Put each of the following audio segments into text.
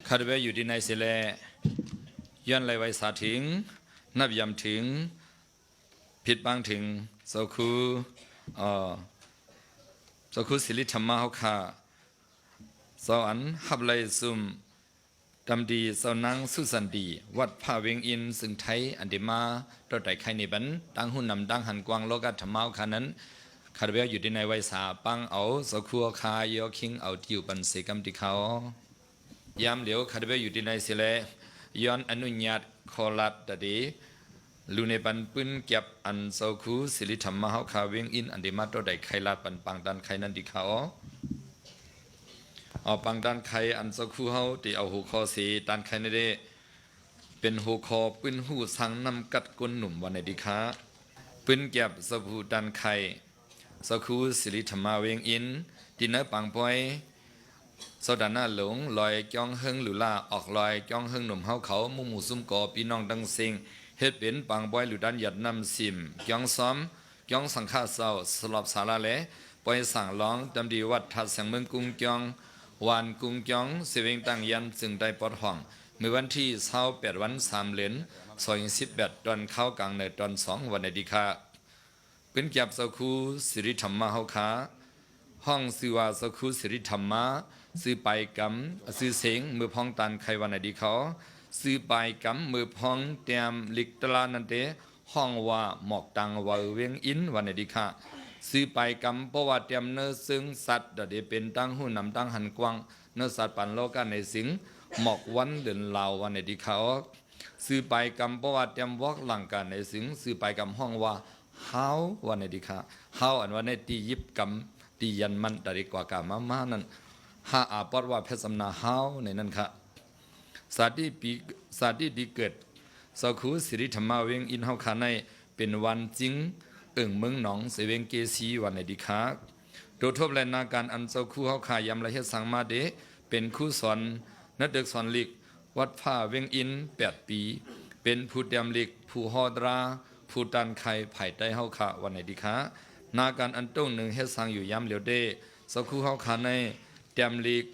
คาดเวอยู่ที่ในเสลย้อนไหลไว้สาถึงนับยำถึงผิดบางถึงสคูสคูสิริธรรมะเขาค่ะสอันฮับไลซุมดำดีสานังสุสันดีวัดผ้าเวงอินซึ่งไทยอันเดมาตัวไต่ไข่ในบันตั้งหุ่นนำตั้งหันกวางโลกัตธรรมะขานั้นคาดเวอยู่ที่ในไว้สาปังเอาสคูคายอคิงเอาติวปันเสกัมติเขายามเหลียวคาดเวอยู่ที่ในเสลย้อนอนุญาตขอลัดตะดีลูในปันปืนเก็บอันเสาคูสิริธรรมะเขาขาเวงอินอันเดมาตัวไต่ไข่ลัดปันปังดันไข่นั้นติเขาเอาปังดันไข่อันเสาคูเขาที่เอาหูคอสีดันไข่ในเดเป็นหูคอปืนหูสังนำกัดก้นหนุ่มวันในดิคะปืนเก็บสบูดันไข่เสาคูสิริธรรมะเวงอินที่เนื้อปังปอยสดานาหลงลอยจ้องเฮงหรือล่าออกลอยจ้องเฮงหนุ่มเฮาเขามุ่งมุ่ซุ่มก่อพี่น้องดังเซิงเฮ็ดเป็นปังบอยหรือดันหยัดนำซิมจ้องซ้อมจ้องสังฆาเศร้าสลับสาระเละปอยสั่งร้องดำดีวัดทัดเสียงเมืองกุงจ้องวานกุงจ้องเสวงตั้งยันจึงได้ปอดห้องเมื่อวันที่28วัน3เหรียญ2018ตอนเข้ากลางในตอน2วันในดีค่ะเป็นเก็บสคูสิริธรรมะเฮาขาห้องสิวาสคูสิริธรรมะซื้อไปกำซื้อเสงมือพองตันไขวันไหนดีเขาซื้อไปกำมือพองเตรียมลิกตลานันเตห้องว่าหมอกตังว่าเวียงอินวันไหนดีค่ะซื้อไปกำเพราะว่าเตรียมเนื้อซึ่งสัตว์เดี๋ยวเป็นตั้งหุ่นนำตั้งหันกว้างเนื้อสัตว์ปันโลกันในสิงหมอกวันเดินลาววันไหนดีเขาซื้อไปกำเพราะว่าเตรียมวอกหลังกันในสิงซื้อไปกำห้องว่าเฮาวันไหนดีค่ะเฮาอันวันในตียิบกำตียันมันแต่ดีกว่ากามานั้นหาอาปอดว่าเพชรสำนาฮาวในนั้นค่ะสาธิดีเกิดสคูสิริธรรมะเวงอินเฮาคาในเป็นวันจริงเมืองหนองเสเวงเกสีวันในดีค่ะโดยทบแลนาการอันสคูเฮาคายำละเฮ็ดสังมาเดเป็นคู่สอนนักเด็กสอนลิกวัดผ้าเวงอิน8 ปีเป็นผู้เตรียมลิกผู้ฮอดราผู้ตันไข่ไผ่ใต้เฮาคาวันในดีค่ะนาการอันต้งหนึ่งเฮ็ดสังอยู่ย้ำเหลียวเดสคูเฮาคาในเตรียมลีก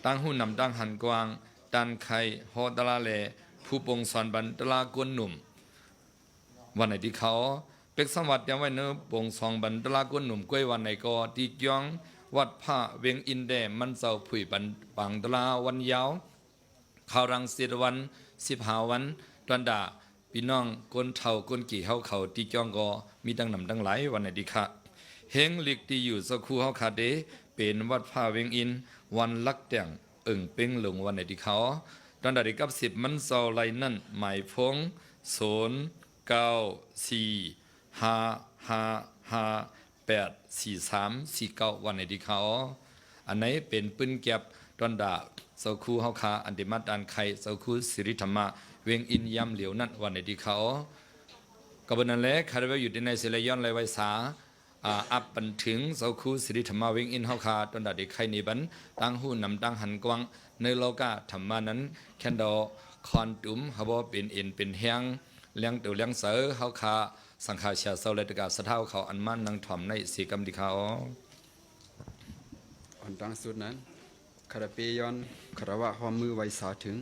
ตั้งหุ่นนำตั้งหันกวางตันไข่ฮอดลาเลผู้ปงสอนบันตลากวนหนุ่มวันไหนที่เขาเป็กสวัสดิ์ยังไว้เนื้อปงสองบันตลากวนหนุ่มกล้วยวันไหนก็ที่จ้องวัดผ้าเวียงอินเดมันเจ้าผุยบันปังตลาวันยาวข่าวรังสิวัน15วันตันดาพี่น้องก้นเท่าก้นกี่เฮาเขาที่จ้องก็มีตั้งนำตั้งหลายวันไหนดีค่ะเฮงลิกที่อยู่สักคู่เฮาคาเดเป็นวัดผ้าเวงอินวันลักแต่งเป็งหลงวันในที่เขาตอนดับกับ10มันเศร้าไรนั่นหมายพง0945558349วันในที่เขาอันไหนเป็นปืนเก็บตอนดาเสาคูเฮาคาอันเดมาดานไข่เสาคูสิริธรรมะเวงอินยำเหลียวนั่นวันในที่เขากับนั้นแหละคาร์เวลอยู่ในเซเลยอนไรไวสาอับปันถึงเสาคูสิริธรรมะเวงอินเฮาคาตอนดัดเด็กไข่ในบันตั้งหูนำตั้งหันกวางในโลกาธรรมานั้นแคนดอคอนตุมฮาบเป็นเอ็นเป็นแห้งเลี้ยงตัวเลี้ยงเสือเฮาคาสังฆาชาเสาเลตกาสะเท้าเขาอันมันนังถ่อมในสีกรรมดิเขาอ่อนตั้งสุดนั้นคาราเปยอนคารวะความมือไว้สาถึง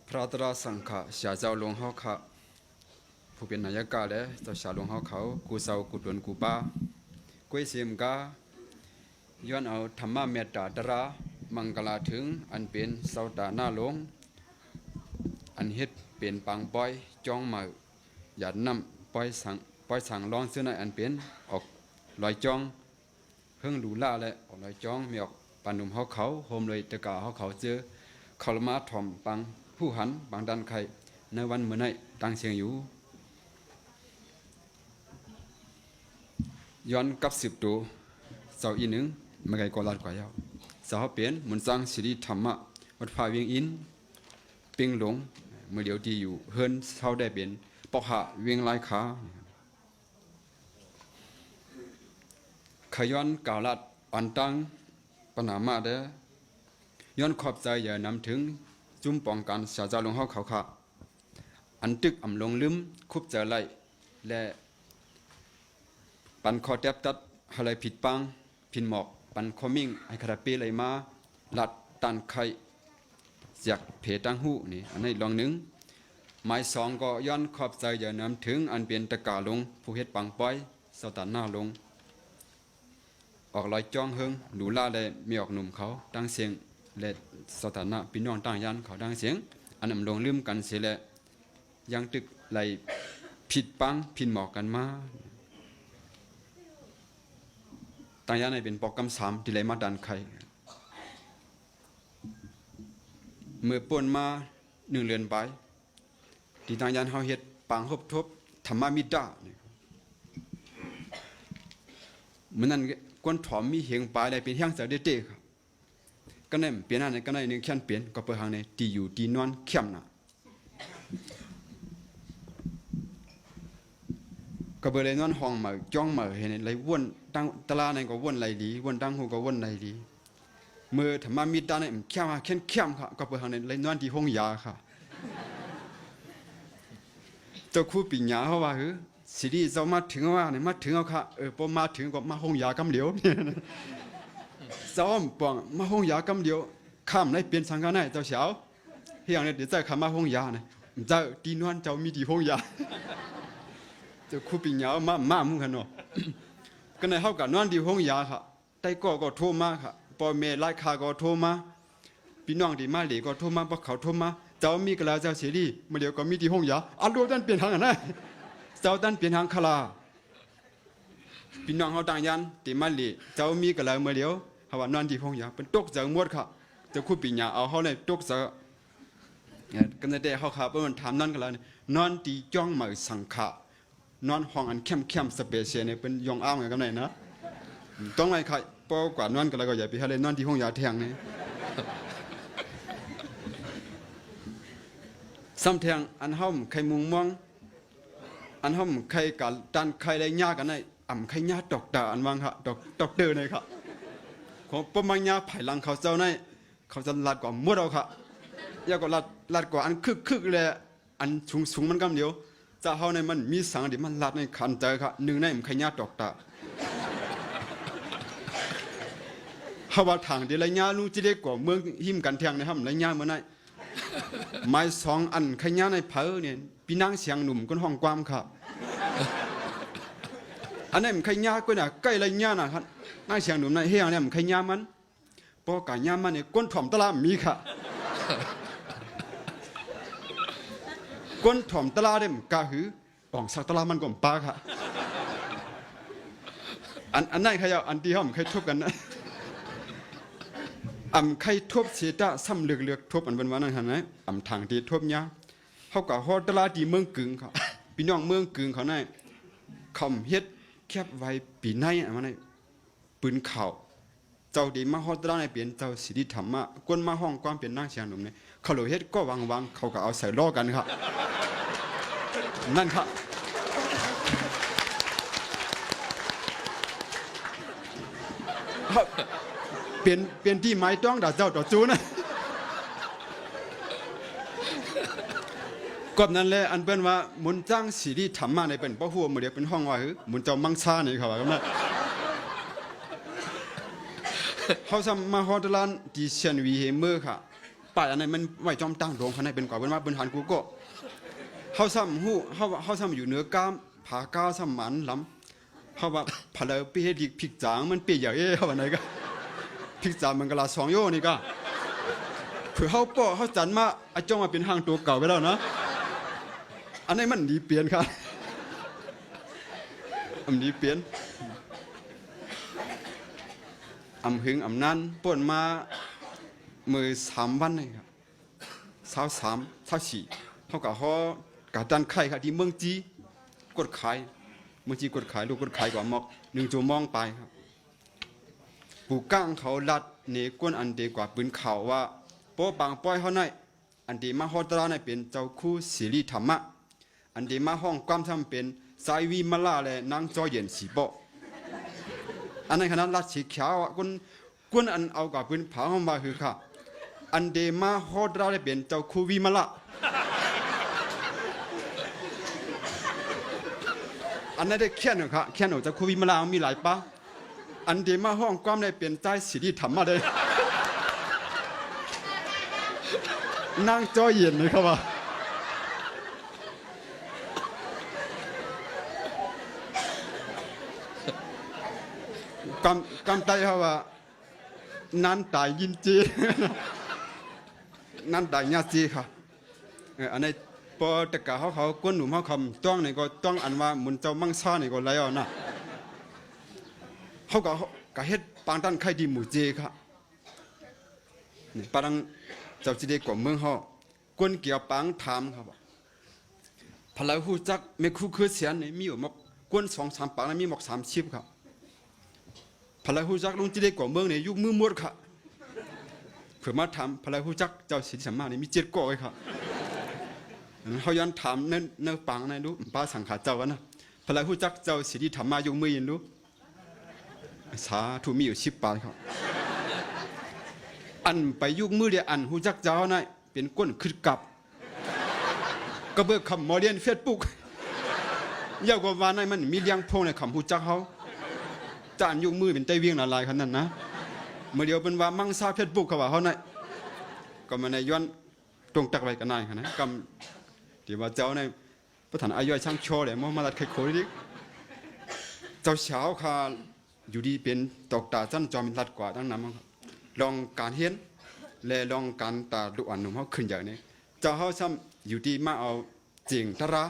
พระตราสังฆาชาเจ้าหลวงเฮาคาผู้เป็นนายกาและเจ้าชาหลวงเฮาเขากูเศร้ากูตวนกูป้ากวยเสียมกาย้อนเอาธรรมะเมตตาตรามังกลาถึงอันเป็นเสาตาหน้าหลวงอันเฮ็ดเป็นปังปอยจ้องมาหยัดน้ำปอยสั่งร้องซื้อในอันเป็นออกลอยจ้องเพิ่งดูล่าและออกลอยจ้องมีออกปานุ่มเฮาเขาโฮมเลยตะกาเฮาเขาเจอเขาละมาถ่อมปังผู้หันบางดันไข่ในวันเมื่อไหร่ตั้งเสียงอยู่ย้อนกับ10ตัวเสาอีหนึ่งไม่ไกลกอลาดกว่ายาวสาวเปลี่ยนมุนสร้างสิริธรรมะวัดฟ้าเวียงอินปิงหลงเมื่อเดียวที่อยู่เฮิรนเท่าได้เป็นปอกหะเวียงลายขาขย้อนกาลัดอันตังปนามาเดย้อนขอบใจอย่านำถึงจุ่มป้องกันชาจาลงเฮาเขาค่ะอันตึกอำลงลืมคุบเจอไล่และปันคอแทบตัดอะไรผิดปังผิดหมอกปันคอมิ่งให้คาราเปไหลมาหลัดตันไข่ จากเพตังหูนี่อันนี้ลองหนึ่งหมายสองก็ย้อนขอบใจอย่านำถึงอันเป็นตะกาลงผู้เฮ็ดปังป้อยสตาหน้าลงออกลอยจ้องเฮิงหลูล่าและมีออกหนุ่มเขาตั้งเสียงและสถานะพี่น้องต่างยันเขาตั้งเสียงอันนำลงลืมกันเสียแหละยังตึกไหลผิดปังผิดหมอกกันมาต่างยันในเป็นปอกกำสามที่ไหลมาดันไข่เมื่อป่นมา1 เดือนไปที่ต่างยันเฮาเฮ็ดปังฮบทบธรรมมิตรเหมือนนั้นกวนถอมมีเหียงปลายได้เป็นเฮียงเสด็จเตครับก็นั่นเปลี่ยนอันนั้นก็ได้นึงแค่นเปลี่ยนก็เปิดทางในตีอยู่ตีนอนเข้มน่ะก็เปิดเลยนอนห้องมาจ้องมาเห็นไหลวนตั้งตลาดนั้นก็วนไหลดีวนตั้งหูก็วนไหลดีเมื่อธรรมมิตรนั้นเข้มมาเข้มครับก็เปิดทางในไหลนอนที่ห้องยาค่ะเจ้าครูปิญญาเขาว่าคือสิริเจ้ามาถึงว่าเนี่ยมาถึงเอาค่ะพอมาถึงก็มาห้องยากำเหลียวเจ้าปองมาห้องยากำเหลียวข้ามได้เปลี่ยนสังกัดได้เจ้าเฉาเฮียงเนี่ยเดี๋ยวเจ้าข้ามมาห้องยาเนี่ยเจ้าตีนวลเจ้ามีที่ห้องยาเจ้าครูปิญญามามุ่งกันเนาะก็ในเขากับนอนที่ห้องยาค่ะไต้ก็โทรมาค่ะพอเมย์ไล่คาก็โทรมาพี่น้องที่มาเหลีก็โทรมาพวกเขาโทรมาเจ้ามีกระลาเจ้าเสรีมาเดี๋ยวก็มีที่ห้องยาอันรู้ด้านเปลี่ยนทางกันนะเจ้าดันเปลี่ยนทางคลาพี่น้องเขาต่างยันติมาลีเจ้ามีกระไรเมื่อเดียวเขาว่านอนที่ห้องยาเป็นตกเจอหมดค่ะเจ้าคู่ปีญาเอาเขาในตกเจอกันแต่เขาขาเปิ้นถามนั่นกันแล้วนอนตีจ้องมาสังขะนอนห้องอันเข้มสเปเชียลเนี่ยเป็นยองอ้างกันไหนนะต้องไงค่ะปอกว่านอนกันแล้วก็อย่าไปให้เลยนอนที่ห้องยาแทงนี่ซ้ำแทงอันห้อมไข่มุงม่วงอันห้อมใครกันดันใครได้ยากกันไอ้ใครยากดอกตาอันวังค่ะดอกเตอร์เลยค่ะของปมังยาไผ่ลังเขาเจ้าในเขาจะลัดกว่ามัวเราค่ะยากกว่าลัดกว่าอันคึกเลยอันสูงมันกำเดียวจะเฮาในมันมีสังเดี๋ยวมันลัดในขันเจอค่ะ1ในใครยากดอกตาเฮาว่าทางเดี๋ยวไรยาลูจิเล็กกว่าเมืองหิมกันเทียงในห้ำไรยาเมื่อไหร่ไม้2 อันใครยาในเผอเนี่ยพี่นางเสียงหนุ่มก้นห้องความครับอันนี้มันใครยากก็น่ะใกล้ไรยาน่ะครับนางเสียงหนุ่มในเฮียเนี่ยมันใครยามันพอกายามันเนี่ยก้นถ่อมตลาดมีค่ะก้นถ่อมตลาดเนี่ยมันกะหืออ่องสักตลาดมันก็ปาค่ะอันนั้นใครเอาอันที่ห้องใครทุบกันนะใครทุบเสียตาซ้ำเลือกทุบอันวันนั้นเห็นไหมทางที่ทุบยาเขาก็ฮอดตลาดที่เมืองกึ่งเขาพี่น้องเมืองกึ่งเขาในคำเฮ็ดแคบไว้ปีในมันในปืนเข่าเจ้าดีมาฮอดตลาดในเปลี่ยนเจ้าสิริธรรมะกวนมาห้องความเป็นนางเสียงหนุ่มเนี่ยเขาเลยเฮ็ดก็วางเขาก็เอาใส่ล้อกันครับนั่นครับเปลี่ยนที่ไม้ต้องด่าเจ้าต่อจูนะกบนั้นแหละอันเป็นว่ามุนจ้างสีที่ทำมาในเป็นเพราะหัวมือเดียวเป็นห้องว่ามุนเจ้ามังซานี่ครับว่าเขาทำมาฮอดลานที่เชียนวีเฮเมอร์ค่ะป่ายอันนั้นมันไว้จอมตั้งโรงภายในเป็นกว่าเป็นว่าเป็นหันกูก็เขาทำหูเขาทำอยู่เหนือกล้ามผาก้าวสมันล้ำเขาว่าพะเลเปียดิผิกจางมันเปียอย่างเขาว่าไหนก็ผิกจางมันกะลา2 โยนี่ก็เผื่อเขาป้อเขาจันมาไอ้จ้องมาเป็นห้างตัวเก่าไปแล้วนะอันนี้มันดีเปลี่ยนครับอันดีเปลี่ยนหึงนั้นป่นมามือ3 วันเลยครับ23 24เขากับเขากับดันไข่ครับที่เมืองจีกดขายเมืองจีกดขายลูกกดขายกว่ามอก1 ชั่วโมงไปครับปูก้างเขาลัดเนก้นอันเดกว่าปืนเข่าว่าโป๊บางป้อยเขาในอันเดมาฮอดตราในเป็นเจ้าคู่ศิริธรรมะอันเดมาห้องความทำเป็นสายวีมาลาและนางจอเย็นสีโบอันนั้นขนาดลัดสีเขียวกวนอันเอากับปืนเผาเข้ามาคือค่ะอันเดมาฮอดตราในเป็นเจ้าคู่วีมาลาอันนั้นได้แค่หนึ่งค่ะแค่หนึ่งเจ้าคู่วีมาลามีหลายป้าอันเดมาห้องความในเป็นใจศิริธรรมะเลย นั่งจ้อยเย็นเลยครับว่ากำไตเขาว่านั่นตายยินจีนั่นตายญาจีค่ะอันนี้พอตะกะเขาก้นหนุ่มเขาคำต้องนี่ก็ต้องอันว่ามุนเจ้ามังซ่านี่ก็ไรอ่ะนะเขาก็เฮ็ดปางตันไข่ดีหมูเจค่ะนี่ปางเจ้าจีเดกว่าเมืองเขาก้นเกี่ยวปางถามครับพลายหูจักไม่คู่คือเสียนนี่มีอยู่มกก้น2-3ปางนั้นมีหมก30ครับพลายหูจักลงจีเดกว่าเมืองนี่ยุคมือมดค่ะเผื่อมาถามพลายหูจักเจ้าสิทธิสัมมานี่มี7ก้อเลยครับเขาย้อนถามเนื้อปังในรู้ป้าสังขารเจ้ากันนะพลายหูจักเจ้าสิทธิธรรมายกมือยินรู้สาธุมีอยู่10 ปางครับอันไปยุคมือเดียอันหูจักเจ้าน่ะเป็นก้นขึ้นกับก็เบิกคำมอเรียนเฟซบุ๊กยาวกว่าวันนั้นมันมีเลี้ยงพงในคำหูจักเขาจานยุคมือเป็นใจเวียงอะไรขนาดนะเมื่อเดียวเป็นว่ามั่งซาเฟซบุ๊กเขาว่าเขาน่ะก็มาในย้อนตรงตักไว้กันนายขนาดกำที่ว่าเจ้าในประธานอายุช่างโชว์เลยมอมาลัดไข่โคดิเจ้าเช้าค่ะอยู่ดีเป็นตกตาจันจอมรัดกว่าตั้งนั้นลองการเห็นและลองการตาดุอันหนุ่มเขาขึ้นอย่างนี้เจ้าเขาซ้ำอยู่ดีมาเอาจริงทระ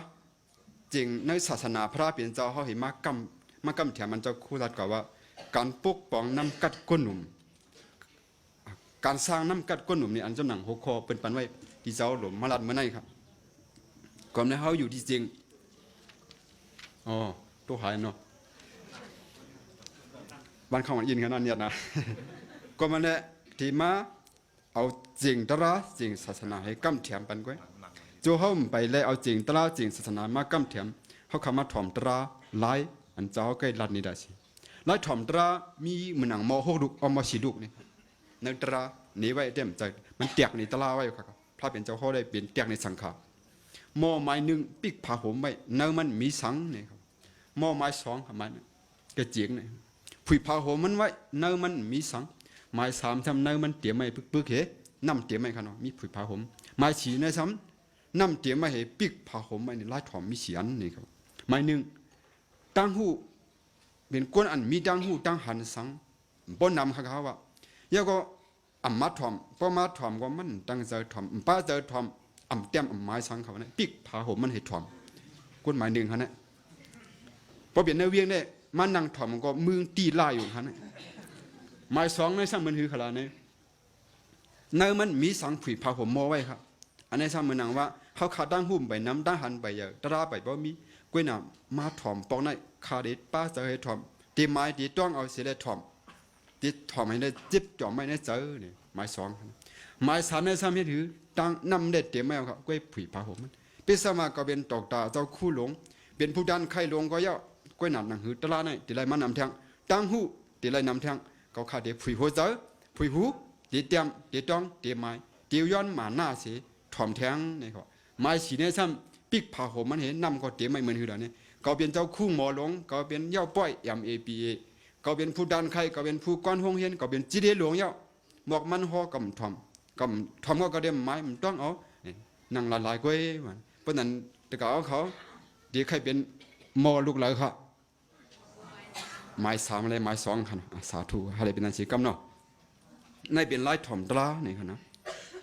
จริงในศาสนาพระเป็นเจ้าเขาเห็นมากำแถมมันเจ้าคู่รัดกว่าว่าการปกป้องน้ำกัดก้นหนุ่มการสร้างน้ำกัดก้นหนุ่มนี่อันเจ้าหนังหัวคอเป็นปันไว้ที่เจ้าหลวมมาลัดเมื่อไหร่ครับก่อนในเขาอยู่ที่จริงอ๋อตัวหายเนาะบ้านเขามันอินขนาดนี้นะก็มันเนี่ยที่มาเอาจริงตระจริงศาสนาให้กำแถมปันก้อยโจเขาไปเลยเอาจริงตระจริงศาสนามากำแถมเขาคำมาถ่อมตระไล่อันเจ้าใกล้รัดนี่ได้สิไล่ถ่อมตระมีเหมือนหนังมอ6 ลูกเอามา4 ลูกนี่ในตระนี้ไว้เต็มใจมันเตียกในตระไว้ครับพระเป็นเจ้าเขาได้เปลี่ยนเตียกในสังขารหม้อไม้1ปิกผ้าห่มไว้เนื้อมันมีสังนี่ครับหม้อไม้2ครับมันกระเจียงนี่ผุยผ้าห่มมันไว้เนื้อมันมีสังไม้3ทำเนื้อมันเตี๋ยไม่ปึ๊กเหน้ำเตี๋ยไม่ขนาดมีผุยผ้าห่มไม้4ในซ้ำน้ำเตี๋ยไม่เหปิกผ้าห่มไว้ในไล่ถอมมีเสียนนี่ครับไม้1ตั้งหูเป็นก้นอันมีตั้งหูตั้งหันสังบนนำเขาว่าเยอะก็อัมมาถอมพอมาถอมก็มันตั้งใจถอมป้าใจถอมอ่ำเต็มอ่ำไม้สังเขาเนี่ยปิกผาห่มมันให้ถ่อมกฎหมาย1เขาเนี่ยพอเปลี่ยนในเวียงเนี่ยมันนั่งถ่อมก็มือตีล่าอยู่เขาเนี่ยไม้2ในสังมันคือขนาดนี้ในมันมีสังผุยผาห่มมอไว้ครับอันนี้สังมันนั่งว่าเขาขาตั้งหุ่มไปน้ำตั้งหันไปเยอะตราไปบ่มีกล้วยน้ำมาถ่อมปองในคาเด็ดป้าจะให้ถ่อมตีไม้ตีต้องเอาเสียได้ถ่อมตีถ่อมให้ได้จิบจ่อไม่ได้เจอเนี่ยไม้2ไม้3ในสังนี่ถือตั้งนำเด็ดเตรียมไม่เอาครับก็ผุยผ้าห่มมันเป็นสมาก็เป็นตอกตาเจ้าคู่หลงเป็นผู้ดันไข่หลงก็ย่อก้อยหนักหนังหือตลาดในตีไรมันนำแทงตั้งหูตีไรนำแทงก็ขาดเดี๋ยวผุยหัวเจอผุยหูตีเตรียมตีต้องตีไม้ตีย้อนหมาหน้าเสียถ่อมแทงนี่ครับไม้สีเนี่ยซ้ำปิกผ้าห่มมันเห็นนำก็เตรียมไม่เหมือนหือเดี๋ยวนี้ก็เป็นเจ้าคู่หมอหลงก็เป็นย่อป้อยMAPAก็เป็นผู้ดันไข่ก็เป็นผู้ก้อนห้องเฮียนก็เป็นจีเดหลวงย่อหมอกมันห่อกำถ่อมก็ทำก็เดิมไม้มันต้องเอานั่งละลายก้อยมันเพราะนั้นแต่ก็เอาเขาดีใครเป็นมอลูกเลยครับไม้3อะไรไม้2ครับสาธุอะไรเป็นนันสีกำเนาะในเป็นลายถ่อมตลาเนี่ยครับนะ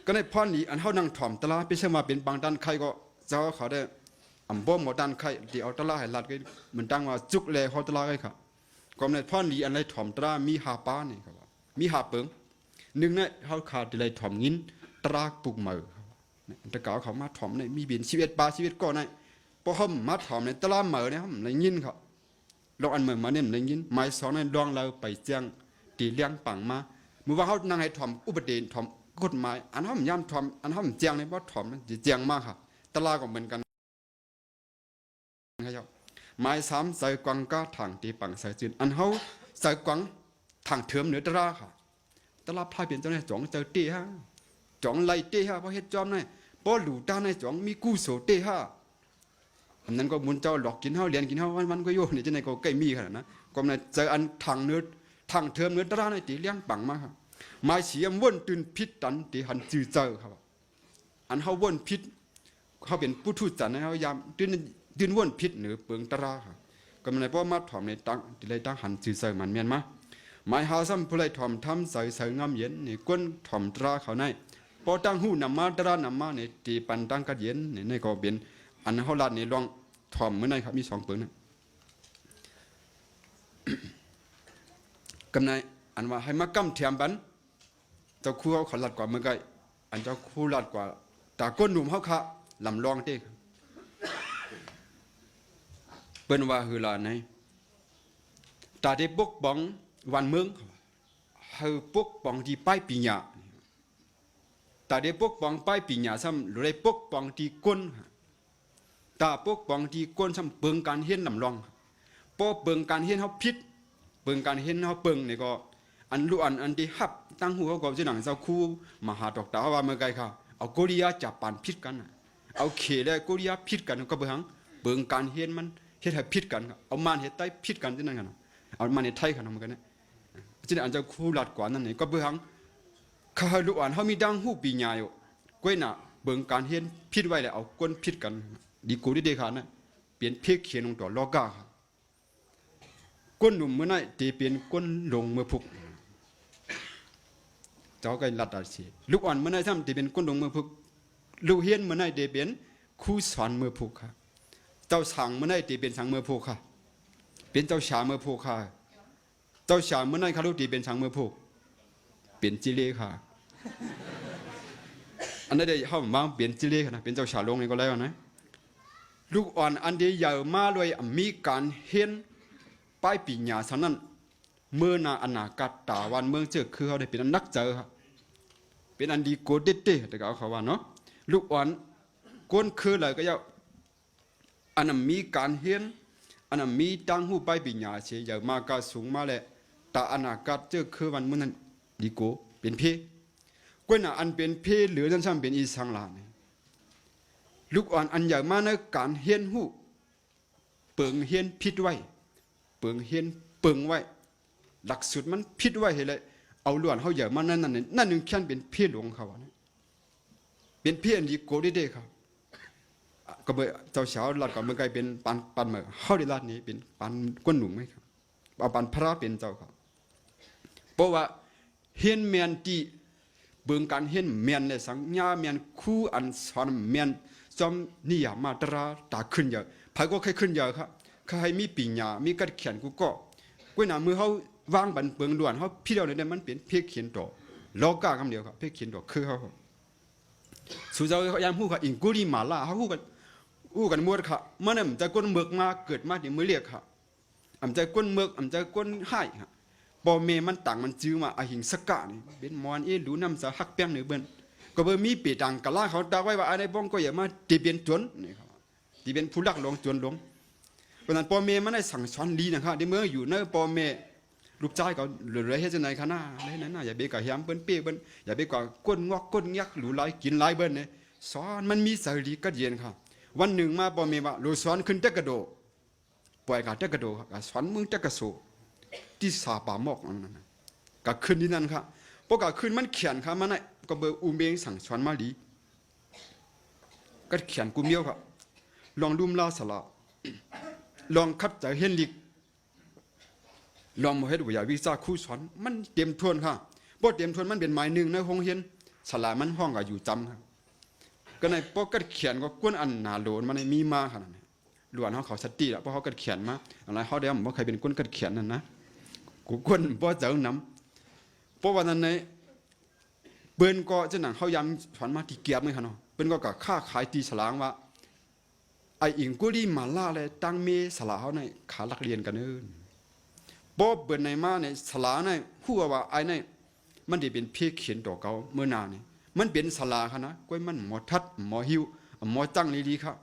ก็ในพ่อนี้อันเขานั่งถ่อมตลาเป็นเชื่อมาเป็นบางด้านใครก็เจ้าเขาได้อ่ำบ่มหมดด้านใครที่เอาตลาให้ลัดก็เหมือนตั้งว่าจุกเลยเขาตลาเลยครับก็ในพ่อนี้อันไรถ่อมตลามีหาป้าเนี่ยครับมีหาเปิง1เนี่ยเขาขาดอะไรถ่อมงินตรากปุกมือแต่ก่าเขามาถ่อมเนี่ยมีบินชีวิตปลาชีวิตก่อนเนี่ยพอเขามาถ่อมในตลาดมือเนี่ยเขาในยินเขาลองอันเหมือนมาเนี่ยในยินไม้2เนี่ยดองเราไปเจียงตีเลี้ยงปังมาเมื่อว่าเขานั่งให้ถ่อมอุบัติเหตุถ่อมกฎหมายอันเขาย่ำถ่อมอันเขาเจียงในว่าถ่อมนั่นเจียงมากค่ะตลาดก็เหมือนกันครับไม้3ใส่กวางก้าถังตีปังใส่จืนอันเขาใส่กวางถังเถื่อมเหนือตลาดค่ะตลาดพายเป็นเจ้าเนี่ยจ่องเจอตีฮะจ่องไล่ตีฮะเพราะเฮ็ดจอมเนี่ยพอหลูด้านในจ่องมีกู้โสตีฮะอันนั้นก็มุนเจ้าหลอกกินเฮาเรียนกินเฮาวันก็โยนี่จะไหนก็ใกล้มีขนาดนะก็ในเจออันทางเนื้อทางเทิมเนื้อตราในตีเลี้ยงปังมาครับไม้เสียมว่นตื่นพิษตันตีหันจือเจอครับ อันเฮาว่นพิษเฮาเป็นผู้ทูตจันให้เฮายามดืนว่นพิษหรือเปิงตราค่ะก็มันเลยเพราะมาถอมในตั้งที่เลยตั้งหันสื่อเสมันเมียนมาหมายหาซ้ำผู้เลยถอมทำใส่งามเย็นนี่ก้นถอมตราเขาในพอตั้งหูนำมาตรานำมาในตีปันตั้งกัดเย็นในก็เป็นอันเฮาลาดนี่ลองถอมเมื่อไหร่ครับมี2เปิงนะกำนายอันว่าให้มากำเทียมบันเจ้าคู่เขาขลัดกว่าเมื่อไงอันเจ้าคู่ลัดกว่าตาก้นหนุ่มเขาค่ะลำลองเต้เปิ้นว่าคือลาไหนตาได้ปกป้องวันเมืองให้ปกป้องที่ป้ายปีญาตาได้ปกป้องป้ายปีญาซ้ำหรือได้ปกป้องที่ก้นตาปกป้องที่ก้นซ้ำเปิงการเห็นลำลองพอเปิงการเห็นเขาพิษเปิงการเห็นเขาเปิงนี่ก็อันรู้อันที่ฮับตั้งหัวเขาก็จะหนังเจ้าคู่มหาดอกตาว่าเมื่อไงค่ะเอาโกริยาจับปานพิษกันเอาเขและโกริยาพิษกันก็เบิ่งเปิงการเห็นมันเฮ็ดให้พิษกันเอามันเฮ็ดใต้พิษกันที่นั่นกันเอามันในไทยกันเหมือนกันนะที่อันจะคู่หลัดกว่านั่นนี่ก็เบิ่งข้ารู้อันเขามีดังหูปีญาอยู่ก้อยน่ะเบิ่งการเห็นพิษไว้แล้วเอาก้นพิษกันดีกูดีเดขานะเปลี่ยนเพกเขียนลงตัวลอกาก้นหนุ่มเมื่อไหร่ตีเปลี่ยนก้นลงเมื่อพุกเจ้าก็ลัดอะไรสิลูกอ่อนเมื่อไหร่ทำตีเป็นก้นลงเมื่อพุกลูกเฮียนเมื่อไหร่ตีเป็นคู่สอนเมื่อพุกค่ะเจ้าสั่งเมื่อไหร่ตีเป็นสั่งเมื่อพุกค่ะเป็นเจ้าชาเมื่อพุกค่ะเจ้าชาเมื่อไหร่เขาลูกตีเป็นสั่งเมื่อพุกเป็นจิเลค่ะอันนั้นเดี๋ยวเขามาเปลี่ยนจิเลค่ะนะเป็นเจ้าชาลงนี่ก็แล้วนะลูกอ่อนอันเดียวใหญ่มาเลยมีการเห็นป้ายปีญาฉะนั้นเมื่อนาอนาคตตาวันเมืองเจอคือเขาได้เป็นนักเจอครับเป็นอันดีโกเดเต้แต่ก็เอาเขาว่าเนาะลูกอ่อนก้นคืออะไรก็ยาอันนั้นมีการเห็นอันนั้นมีตั้งหูป้ายปีญาเสียใหญ่มากาสูงมาแหละตาอนาคตเจอคือวันเมื่อนั้นดีโกเป็นเพก้นอันเป็นเพหรือท่านช่างเป็นอีสังลาเนี่ยลูกอ่อนอันใหญ่มาในการเห็นหูเปิงเห็นพิษไว้เปิงเห็นเปิงไว้หลักสูตรมันพิษไว้เห็นเลยเอาล้วนเขาใหญ่มานั่นหนึ่งแค่เป็นเพศหลวงเขาเป็นเพศอันดีโกได้ครับก็เมื่อเจ้าสาวหลัดก็เมื่อไกลเป็นปันเมื่อเขาได้ลาดนี้เป็นปันก้นหนุ่มไหมครับเอาปันพระเป็นเจ้าครับเพราะว่าเห็นเมียนที่เบิ่งการเห็นเมียนในสังญาเมียนคู่อันสอนเมียนจอมนิยามมาตราตาขึ้นเยอะภายก็ใครขึ้นเยอะครับใครมีปีญามีกัดเขียนกูก็กวยหนามือเขาวางบันเปิงด่วนเขาพี่เราเนี่ยมันเป็นเพียเขียนต่อโลกาคำเดียวครับเพียเขียนต่อคือเขาสุดท้ายเขายังพูดกับอิงกุลีมาล่าเขาพูดกันมวดค่ะมันเนี่ยจะก้นเมือกมาเกิดมาที่มือเรียกค่ะอ่ำใจก้นเมือกอ่ำใจก้นให้ค่ะปอเมมันต่างมันจื้อมาอาหิงสกะนี่เป็นมอนรู้น้ำสะฮักแป้งเหนือเบิ้นก็เบอร์มีปีดังกะล่าเขาตาไว้ว่าอะไรบ้องก็อย่ามาตีเป็นจวนนี่ครับตีเป็นผู้ลักหลงจวนหลงเพราะนั้นปอเมมันได้สั่งสอนลีนะครับในเมื่ออยู่ในปอเมลูกชายก็เหลือให้จะไหนขนาดนั้นน่ะอย่าไปกับแฮมเบิ้นเปี้ยเบิ้นอย่าไปกับก้นงอกก้นยักหรือไรกินไรเบิ้นเนี่ยสอนมันมีสารีกัดเย็นครับวันหนึ่งมาปอเมว่าลูกสอนขึ้นเตกระโดปล่อยกับเตกระโดครับสอนมึงเตกระโซที่สาป่ามอกนั่นกับขึ้นที่นั่นครับเพราะกับขึ้นมันเขียนครับมันน่ะก็เบอร์อูเมงสั่งสอนมาลีก็เขียนกูเมียวครับลองดุมลาสละลองคัดใจเห็นลิกลองมาให้ดูอย่าวิชาคู่สอนมันเตรียมทวนค่ะเพราะเตรียมทวนมันเป็นหมายหนึ่งในห้องเห็นสลามันห้องกับอยู่จำครับก็ในเพราะก็เขียนก็ก้นอันหนาโหลนมันมีมาขนาดนี้ล้วนเขาสติแล้วเพราะเขาก็เขียนมาอะไรเขาเดียวว่าใครเป็นก้นก็เขียนนั่นนะกูก้นเพราะเจ้าน้ำเพราะวันนั้นในเบิ้นก็จะหนังเขาย้ำสอนมาที่เกียบไหมครับเนาะเบิ้นก็กับค่าขายตีสลางว่าไออิงกุลีมาล่าเลยตั้งเมสลาเขาในขาลักเรียนกันเนินบ่เบิ้นในมาในสลาในหัวว่าไอในมันได้เป็นเพียเขียนต่อเขาเมื่อนานนี่มันเป็นสลาค่ะนะก้อยมันหมอทัดหมอหิวหมอจังลีๆครับ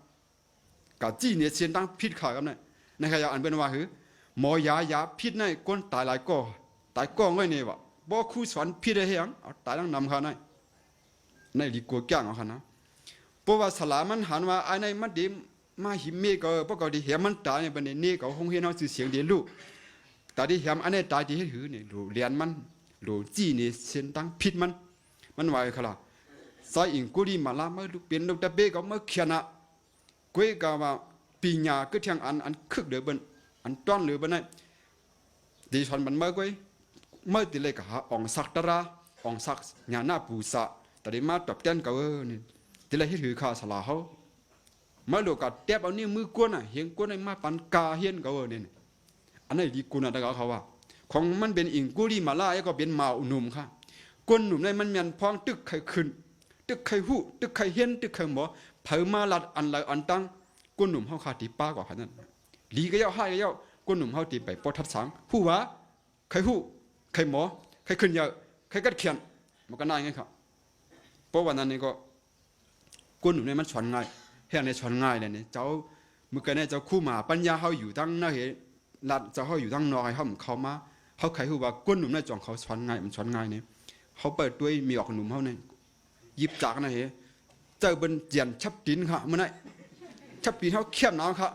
กับจี้เนี่ยเสียนตั้งพิษขากันเนี่ยในขยะอันเป็นว่าคือหมอยาพิษในก้นตายหลายก่อตายก่อง่ายเนี่ยวะบ่คู่สอนพิษได้เฮียงเอาตายต้องนำเขาในลีกัวแก่งเอาค่ะนะเพราะว่าสลามันหันว่าไอ้ในมันดีมาหิมเมก็เพราะเขาที่เหี่ยมันตายเนี่ยเป็นนี่เขาคงเห็นเขาสื่อเสียงเดียลูกแต่ที่เหี่ยมอันนี้ตายที่ให้ถือเนี่ยรู้เรียนมันรู้จี้เนี่ยเสียนตั้งพิษมันไหวเขาล่ะ สายอิงกุลีมาลาเมื่อเป็นลูกตะเบก็เมื่อเขียนอะกุยกาว่าปีญาก็เทียงอันคึกเดือบันอันต้อนหรือบันนั้นดีชนบันเมื่อกุยเมื่อติเลยกะหาองศักตราองศักญาณปูสะแต่ได้มาตบเต้นกับนี่ติเลยให้ถือข้าสลาเขาเมื่อลูกกัดเต็บเอานี่มือกวนอ่ะเฮียงกวนในมาปันกาเฮียนกับนี่อันนี้ดีกุนอะไรกับเขาว่าของมันเป็นอิงกุลีมาลาก็เป็นมาอุนุมค่ะกวนหนุ่มในมันมีพองตึกไข่ขึ้นตึกไข่หูตึกไข่เฮียนตึกไข่หมอเผามาลัดอันไรอันตั้งกวนหนุ่มเขาขาดตีป้ากว่าขนาดนั้นลีก็ย่อให้ก็ย่อกวนหนุ่มเขาตีไปปอทับสังผู้ว่าไข่หูไข่หมอไข่ขึ้นเยอะไข่กัดเขียนมันก็น่าอย่างนี้ครับเพราะวันนั้นนี่ก็กวนหนุ่มในมันสอนง่ายเฮียในสอนง่ายเลยเนี่ยเจ้าเมื่อกี้เนี่ยเจ้าคู่มาปัญญาเขาอยู่ตั้งน่าเห็นลัดเจ้าเขาอยู่ตั้งนอยเขามาเขาไข่หูว่ากวนหนุ่มในจ่องเขาสอนง่ายมันสอนง่ายเนี่ยเขาเปิดด้วยมีออกหนุ่มเขาเนี่ยยิบจากนะเฮ้เจ้าบนเจียนชับดินค่ะเมื่อไหร่ชับดินเขาเข้มหนาวค่ะ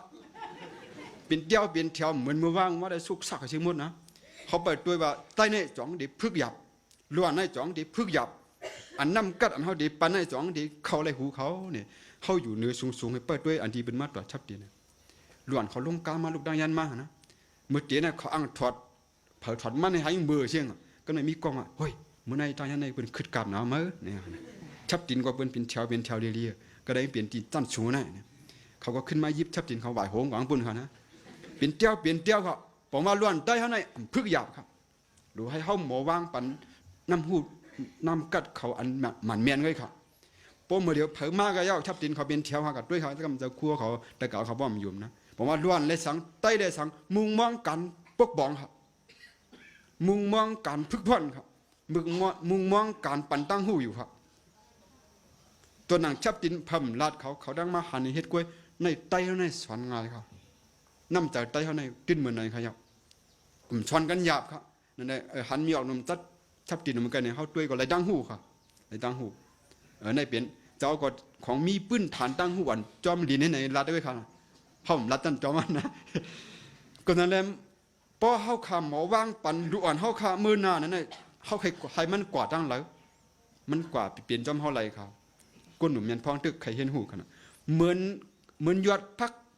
เป็นเดียวเป็นแถวเหมือนมือว่างว่าได้สุกสักชิมุดนะเขาเปิดด้วยว่าใต้ในจ่องดีพึกหยับล้วนในจ่องดีพึกหยับอันน้ำกัดอันเขาดีปันในจ่องดีเขาเลยหูเขาเนี่ยเขาอยู่เนื้อสูงให้เปิดด้วยอันที่เป็นมาตรชับดินล้วนเขาลงกามาลูกดังยันมานะเมื่อเดี๋ยวเนี่ยเขาอังถอดเผาถอดมันในหายมือเชียงก็เลยมีกล้องอ่ะเฮ้ยเมื่อในตอนนั้นในเป็นขึ้นกาบหนาวมั้ยเนี่ยชับดินก็เป็นแถวเรียก็ได้เปลี่ยนดินตั้นสูงนะเขาก็ขึ้นมายิบชับดินเขาไหวโหงหวังปุ่นเขานะเป็นเตี้ยวเขาบอกว่าล้วนใต้เขาในพึกหยาบครับดูให้เขาหมอวางปันน้ำหูน้ำกัดเขาอันหมันเมียนไว้ครับพอเมื่อเดี๋ยวเผามากก็ย่อชับดินเขาเป็นแถวเขากัดด้วยเขาจะกำจะคั่วเขาแต่เก่าเขาบ่มยุ่มนะบอกว่าล้วนเลยสังใต้เลยสังมุงมองกันปกบ้องครับมุงมองการพึกพ่อนครับมุงมองการปั่นตั้งหูอยู่ครับตัวหนังชับดินพัมลาดเขาดังมาหันในเฮ็ดกล้วยในไตเขาในสอนงานครับน้ำจากไตเขาในดิ้นเหมือนในขยับกลุ่มชอนกันหยาบครับนั่นแหละหันมีออกนมจัดชับดินเหมือนกันเนี่ยเขาด้วยก็ไรดังหูครับไรดังหูในเปลี่ยนเจ้าก็ของมีปื้นฐานตั้งหูวันจอมดินในรัดด้วยครับพัมรัดจันจอมันนะก็นั่นแหละพอเขาขาหมอว่างปันดูอ่อนเขาขามือหน้านั่นแหละเขาใครมันกว่าตั้งแล้วมันกว่าเปลี่ยนจอมเขาไรครับก้นหนุ่มยันพองตึกใครเห็นหูขนาดเหมือนยอด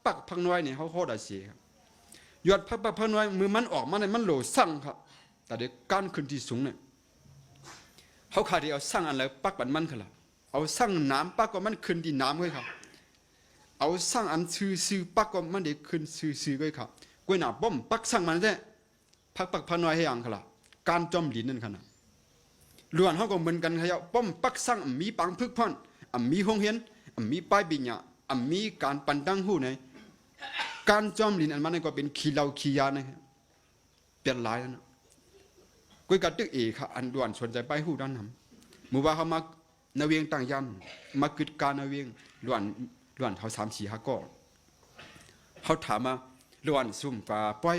ปักพังน้อยเนี่ยเขาโคตรเสียครับยอดพักน้อยมือมันออกมาเนี่ยมันโหลสั่งครับแต่เด็กการขึ้นที่สูงเนี่ยเขาขาดที่เอาสั่งอะไรปักบันมันขนาดเอาสั่งน้ำปักก็มันขึ้นที่น้ำเลยครับเอาสั่งอันซื้อปักก็มันเด็กขึ้นซื้อเลยครับกล้วยหนาบ่มปักสั่งมันได้พักน้อยให้ยังขนาดการจอมหลินนั่นขนาดล้วนเขาก็เหมือนกันครับบ่มปักสั่งมีปังพึกพ่อนมีห้องเฮียนมีป้ายบิญญามีการปั่นตั้งหูในการจอมหลินอันมันก็เป็นขี้เหล้าขี้ยานะครับเปลี่ยนหลายแล้วนะกุยกัดตึกเอกค่ะอันด่วนสนใจไปหูด้านนั้นหมู่ว่าเขามานาเวียงต่างยันมากิดการนาเวียงล้วนเขา3-4-5ก้อเขาถามมาล้วนซุ่มกว่าปล่อย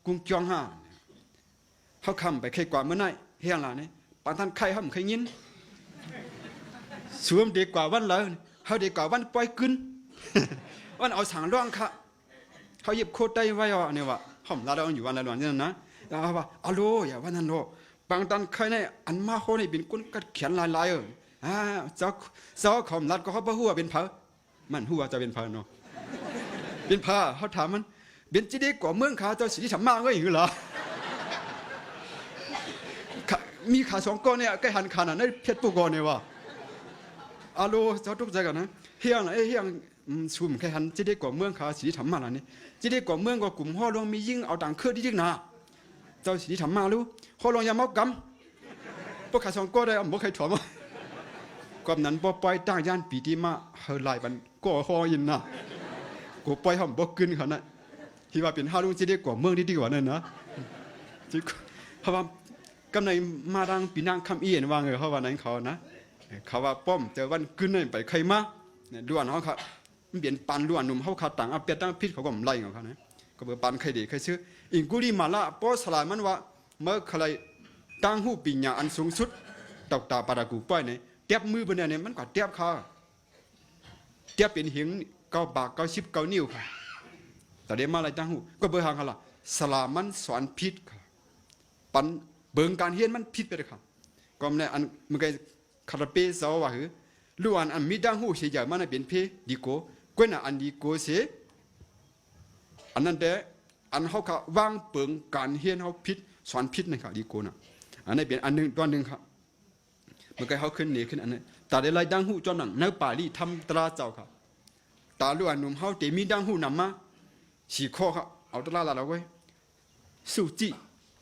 กุ้งจองห้าเขาคำไปแค่กว่าเมื่อไหร่เฮียงล่ะนี่ปานท่านใครห้ำใครยินสวมเด็กกว่าวันเลยเขาเด็กกว่าวันปล่อยกึนวันเอาสังร่องค่ะเขาหยิบโคตรได้ไว้เนี่ยว่าห้องเราได้อยู่วันละวันนี่นะแล้วว่าอโลอย่าวันนั้นโลบางตันใครเนี่ยอันมาโคนี่เป็นกุนกัดเขียนลายเจ้าของรัดก็เขาบ่หัวเป็นเพอมันหัวจะเป็นเพอเนาะเป็นเพอเขาถามมันเป็นจีดีกว่าเมืองขาเจ้าสีที่ทำมากก็อยู่เหรอมีขา2ก้อนเนี่ยใกล้หันขาน่ะในเพชรปูกอนเนี่ยว่าอโลเจ้าทุกใจกันนะเฮียงเฮียงซุ่มแค่หันจีดีกว่าเมืองขาสีทำมาแล้วนี่จีดีกว่าเมืองก็กลุ่มห่อลงมียิ่งเอาต่างเครือที่ยิ่งหนาเจ้าสีทำมารู้ห่อลงยามอกำพวกขา2ก้อนได้เอาบ่ใครถอมความนั้นบ่ปล่อยต่างย่านปีที่มาเฮาไล่บันก็ห่อยินนะกูปล่อยห่อบ่กึนขนาดที่ว่าเป็น5ลุงจีดีกว่าเมืองที่ดีกว่านั่นนะเพราะว่ากำในมาดังปีนางคำเอียนว่าไงเขาว่านั้นเขานะเขาว่าป้อมเจอวันกึนนั่นไปใครมาเนี่ยล้วนเขาครับมันเปลี่ยนปันล้วนหนุ่มเขาขาดต่างเอาเปลี่ยนตั้งพิษเขาก็ไล่ของเขานะก็เบอร์ปันใครดีใครชื่ออิงกุลีมาละป้อสลายมันว่าเมื่อใครตั้งหูปีญาอันสูงสุดตอกตาปารากูป้อยเนี่ยเทียบมือบนเนี่ยมันกว่าเทียบเขาเทียบเป็นหิง9 บาท90 9 นิ้วค่ะแต่เดี๋ยวมาอะไรตั้งหูก็เบอร์หางเขาละสลามันสอนพิษค่ะปันเบิ่งการเฮียนมันผิดไปเลยครับก็เนี่ยอันเมื่อกี้คาราเปสาวว่าหือ ล้วนอันมีดังหูเสียใหญ่มันเป็นเพดีโก้กวนอันดีโก้เสียอันนั้นแต่อันเขาเขาวางเปิงการเฮียนเขาพิษสอนพิษนะครับดีโก้น่ะอันนี้เป็นอันหนึ่งตัวหนึ่งครับเมื่อกี้เขาขึ้นเหนือขึ้นอันนี้แต่ได้ไล่ดังหูจอมหนังในป่าลีทำตราเจ้าครับตาล้วนหนุ่มเขาเตมีดังหูนำมาสีข้อครับเอาตราละเราไว้สู้จี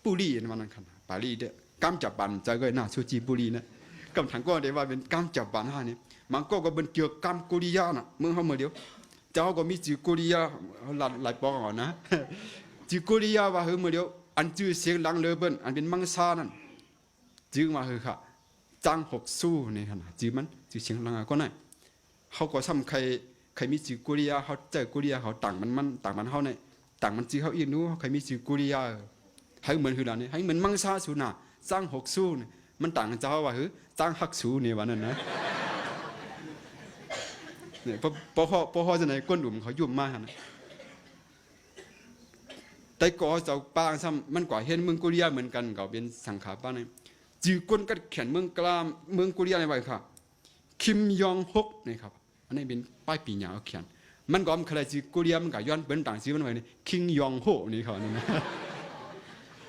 ปุรีมันนั่นครับป่าลีเด้อกำจับบันใจก็น่าสู้จีปุรีนะกำถังก็เดี๋ยวว่าเป็นกำจับบันฮะนี่มันก็เป็นเกี่ยวกับกำกุริยาน่ะเมื่อเขาเมื่อเดียวเจ้าก็มีจีกุริยาหลายปองอ่ะนะจีกุริยาว่าเฮ้ยเมื่อเดียวอันจื้อเสียงหลังเลเบิ้ลอันเป็นมังซานั่นจื้อมาเฮ้ยค่ะจังหกสู้นี่ขนาดจื้อมันจื้อเสียงหลังก็ไหนเขาก็ซ้ำใครมีจีกุริยาเขาเจอกุริยาเขาต่างมันเขาเนี่ยต่างมันจื้อเขาอีกนู้ใครมีจีกุริยาให้เหมือนคืออะไรนี่ให้เหมือนมังซาสูน่ะจังหกสู้นี่มันต่างกันเจ้าว่าเฮ้ยจังหักสู้นี่วันนั้นนะเนี่ยพอจะไหนก้นหลุมเขายุ่มมากนะแต่ก่อเจ้าปางซ้ำมันกว่าเห็นเมืองกุริยาเหมือนกันก็เป็นสังขารป้าเนี่ยจือก้นกัดแขนเมืองกลามเมืองกุริยาในใบค่ะคิมยองฮกนี่ครับอันนี้เป็นป้ายปีหยาเขียนมันก็มันใครจือกุริยามันก็ย้อนเป็นต่างชื่อมันไว้นี่คิงยองโฮนี่เขานี่นะ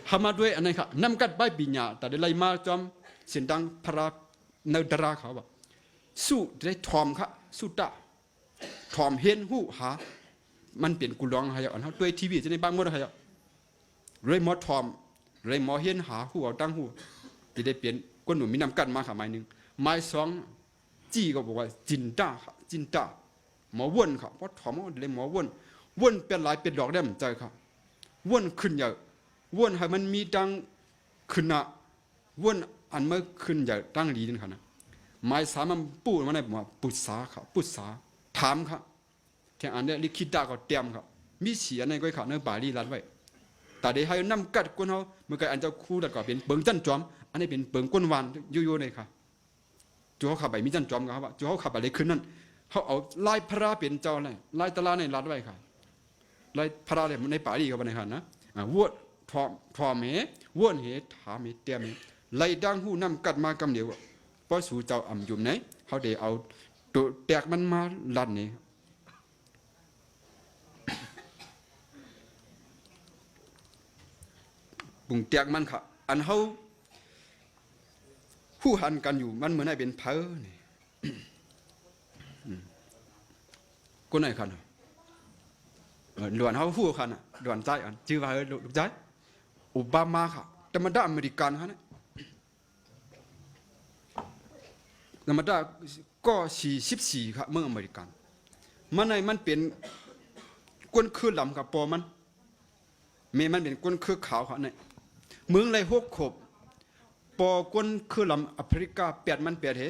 ทำมาด้วยอันนี้ค่ะนำกัดป้ายปีหยาแต่ได้ไล่มาจอมเสียงดังพระนดราเขาว่าสู้ได้ทอมค่ะสู้ตาทอมเห็นหูหามันเปลี่ยนกุลองหายอ่อนเขาด้วยทีวีจะในบ้านมดหายเรยมอทอมเรยมอเห็นหาหูเอาตั้งหูจะได้เปลี่ยนก้นหนุ่มมีน้ำกันมาค่ะไม้หนึ่งไม้สองจี้ก็บอกว่าจินตาหมอวนค่ะเพราะทอมเลยหมอวนเป็นหลายเป็นดอกได้เหมือนใจค่ะวนขึ้นใหญ่วนให้มันมีดังขึ้นนะวนอันเมื่อขึ้นใหญ่ตั้งดีนั่นค่ะนะไม้สามันปูดมาในบอกปุษาค่ะปุษาถามครับแข่งอันเนี้ยลิขิตดาก็เตรียมครับมีเสียในก้อยขาเนื้อบาลีรัดไว้แต่เดี๋ยวให้น้ำกัดก้นเขาเมื่อกี้อันเจ้าคู่ดัดก็เป็นเปิงจันจอมอันนี้เป็นเปิงก้นวานโยเลยค่ะจู่เขาขับไปมีจันจอมครับจู่เขาขับไปเลยขึ้นนั่นเขาเอาลายพระเป็นเจ้าอะไรลายตะลาในรัดไว้ค่ะลายพระเนี่ยมันในป่าลีก็เป็นค่ะนะวัวทอมเหวัวเหถามเหเตรียมไล่ดังหูน้ำกัดมากำเดียวพอสู่เจ้าอ่ำยุ่มไหนเขาเดี๋ยวเอาตัวแตกมันมาลัดนี่ปุ่งแตกมันค่ะอันเขาผู้หันกันอยู่มันเหมือนให้เป็นเพอนี่คนไหนคันหลวนเขาผู้คันหลวนใจอันชื่อว่าลูกใจโอบามาค่ะแต่มันได้อเมริกันค่ะเนี่ยธรรมดาก็44ครับเมืองอเมริกันมันเป็นก้นคือลำกับปอมันมันเป็นก้นคือขาวครับเนี่ยเมืองไรหกขบปอก้นคือลำแอฟริกาเปียดมันเปียดเห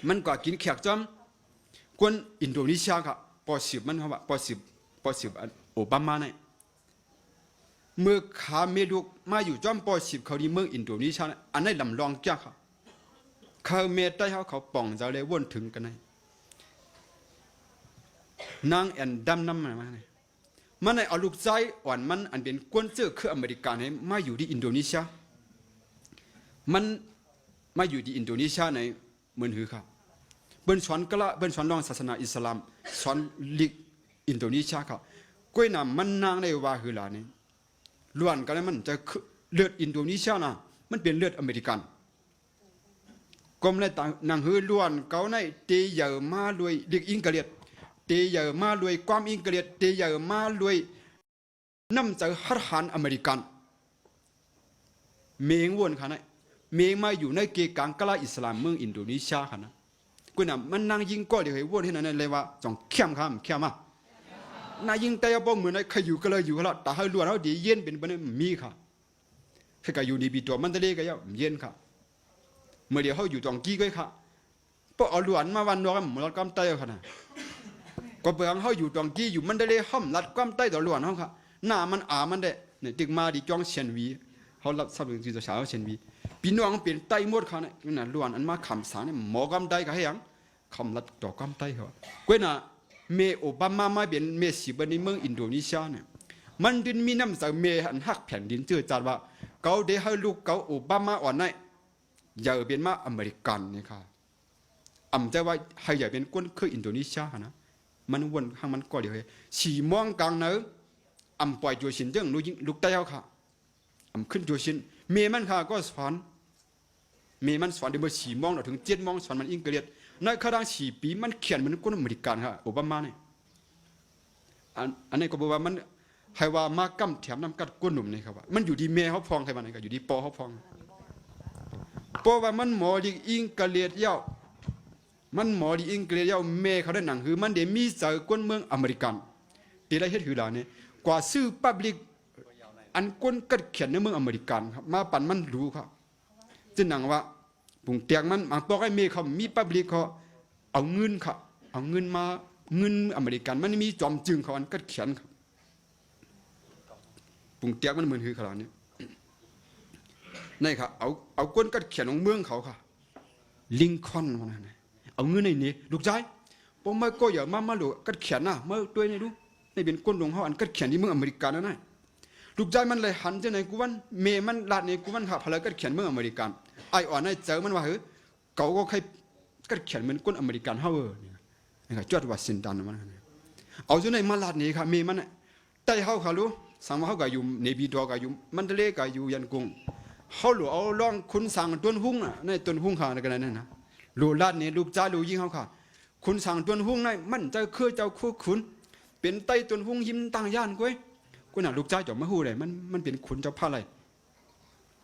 มันก็กินแขกจอมก้นอินโดนีเซียครับปอ10มันเขาว่าปอ10โอบามาเนี่ยเมื่อขาเมลูกมาอยู่จอมปอ10เขาดีเมืองอินโดนีเซียอันนี้ลำลองจ้าครับเขาเมตได้เขาป่องจะเลยวนถึงกันเลยนางแอนดำน้ำมาเนี่ยมันในเอาลูกใจอ่อนมันอันเป็นกวนเจอคืออเมริกันให้มาอยู่ที่อินโดนีเซียมันมาอยู่ที่อินโดนีเซียในเมืองหือครับเบิ้ลสอนกะละเบิ้ลสอนรองศาสนาอิสลามสอนลิกอินโดนีเซียครับก้อยน้ำมันนางในว่าหือลาเนี่ยล้วนกันเลยมันจะเลือดอินโดนีเซียนะมันเป็นเลือดอเมริกันกรมเลยต่างนางหือล้วนเขาในเตยเยอมาลวยเด็กอิงกะเลียดเตยเยอมาลวยความอิงกะเลียดเตยเยอมาลวยน้ำใจฮัตฮันอเมริกันเมงวนค่ะนะเมงมาอยู่ในเกกังกะลาอิสลามเมืองอินโดนีเซียค่ะนะกูน่ะมันนางยิงก็เดี๋ยวให้วนที่นั่นเลยว่าจงเข้มมานายิงแต่บ่เหมือนใครอยู่ก็เลยอยู่ละแต่ให้ล้วนเขาดีเย็นเป็นบันมีค่ะใครก็อยู่ดีบีตัวมันทะเลก็ยังเย็นค่ะเมื่อเดี๋ยวเขาอยู่ตรงกี้ก็ค่ะพอเอาหลวนมาวันนอนมันรัดก้ามไตค่ะนะก็เปลืองเขาอยู่ตรงกี้อยู่มันได้เลยห้อมรัดก้ามไตต่อหลวนเขาค่ะหน้ามันมันได้เนี่ยดึกมาดีจ้องเชียนวีเขารับทรัพย์สินตัวเช้าเชียนวีพี่น้องเปลี่ยนไตหมดค่ะเนี่ยน่ะหลวนอันมาคำสารเนี่ยหมอก้ามไตก็ให้ยังคำรัดต่อก้ามไตเขาก็น่ะเมโอบามามาเป็นเมสิบันในเมืองอินโดนีเซียเนี่ยมันดินมีน้ำจากเมหันหักแผ่นดินเจอจัดว่าเขาได้ให้ลูกเขาโอบามาอ่อนในอย่าเป็นมาอเมริกันนี่ค่ะ ใจว่าให้ใหญ่เป็นก้นคืออินโดนีเซียนะมันวนข้างมันก็เดียวฉีมองกลางเนื้อปล่อยจัวชินเจ้งลูกเต้าค่ะขึ้นจัวชินเมมันค่ะก็สอนเมมันสอนเดี๋ยวฉีมองถึง7 โมงสอนมันอิงเกลียดในขณะฉีปีมันเขียนมันก้นอเมริกันค่ะโอบามาเนี่ยอันนี้ก็บอกว่ามันให้ว่ามากำแถมน้ำกัดก้นหนุ่มนี่ครับว่ามันอยู่ที่เมเขาพองใครมันก็อยู่ที่ปอเขาพองเพราะว่ามันหมอดีอิงเกลียดเย้ามันหมอดีอิงเกลียดเย้าเมเขาได้หนังคือมันเดี๋ยวมีเจอก้นเมืองอเมริกันตีได้เฮ็ดหือหลานเนี่ยกว่าซื้อพับลิกอันก้นกัดเขียนในเมืองอเมริกันครับมาปั่นมันรู้ครับจึงหนังว่าปุ่งเตียงมันบอกให้เมเขามีพับลิกเขาเอาเงินครับเอาเงินมาเงินอเมริกันมันมีจอมจึงเขาอันกัดเขียนครับปุ่งเตียงมันเหมือนหือขนาดนี้นี่ครับเอาก้นกัดเขียนของเมืองเขาค่ะลิงคอล์นมันนะเอาเงินในนี้ลูกใจผมไม่ก็อย่ามาหลวกัดเขียนนะเมื่อด้วยนี่ดูนี่เป็นก้นหลวงเขาอันกัดเขียนที่เมืองอเมริกันนั่นน่ะลูกใจมันเลยหันจะไหนกูวันเมมันลาดในกูวันค่ะพลังกัดเขียนเมืองอเมริกันไออ่อนไอเจอมันว่าเฮ้ยเขาก็ใครกัดเขียนเหมือนก้นอเมริกันเฮ้ยนี่ค่ะจอดวัดสินตันมันเอาจะไหนมาลาดนี่ค่ะเมมันไต่เขาค่ะรู้สังว่าเขาก็อยู่ในบีดอก็อยู่มันทะเลก็อยู่ยันกุ้งเขาหลวเอาล่องคุณสั่งต้นหุ้งน่ะในต้นหุ้งค่ะในกันนั่นนะหลวลาดนี่ลูกจ้าลูกยิงเขาค่ะคุณสั่งต้นหุ้งในมันจะคือเจ้าคู่ขุนเป็นไต้ต้นหุ้งยิ้มต่างย่านก้อยกูน่ะลูกจ้าจะไม่หู้เลยมันเป็นขุนเจ้าผ้าอะไร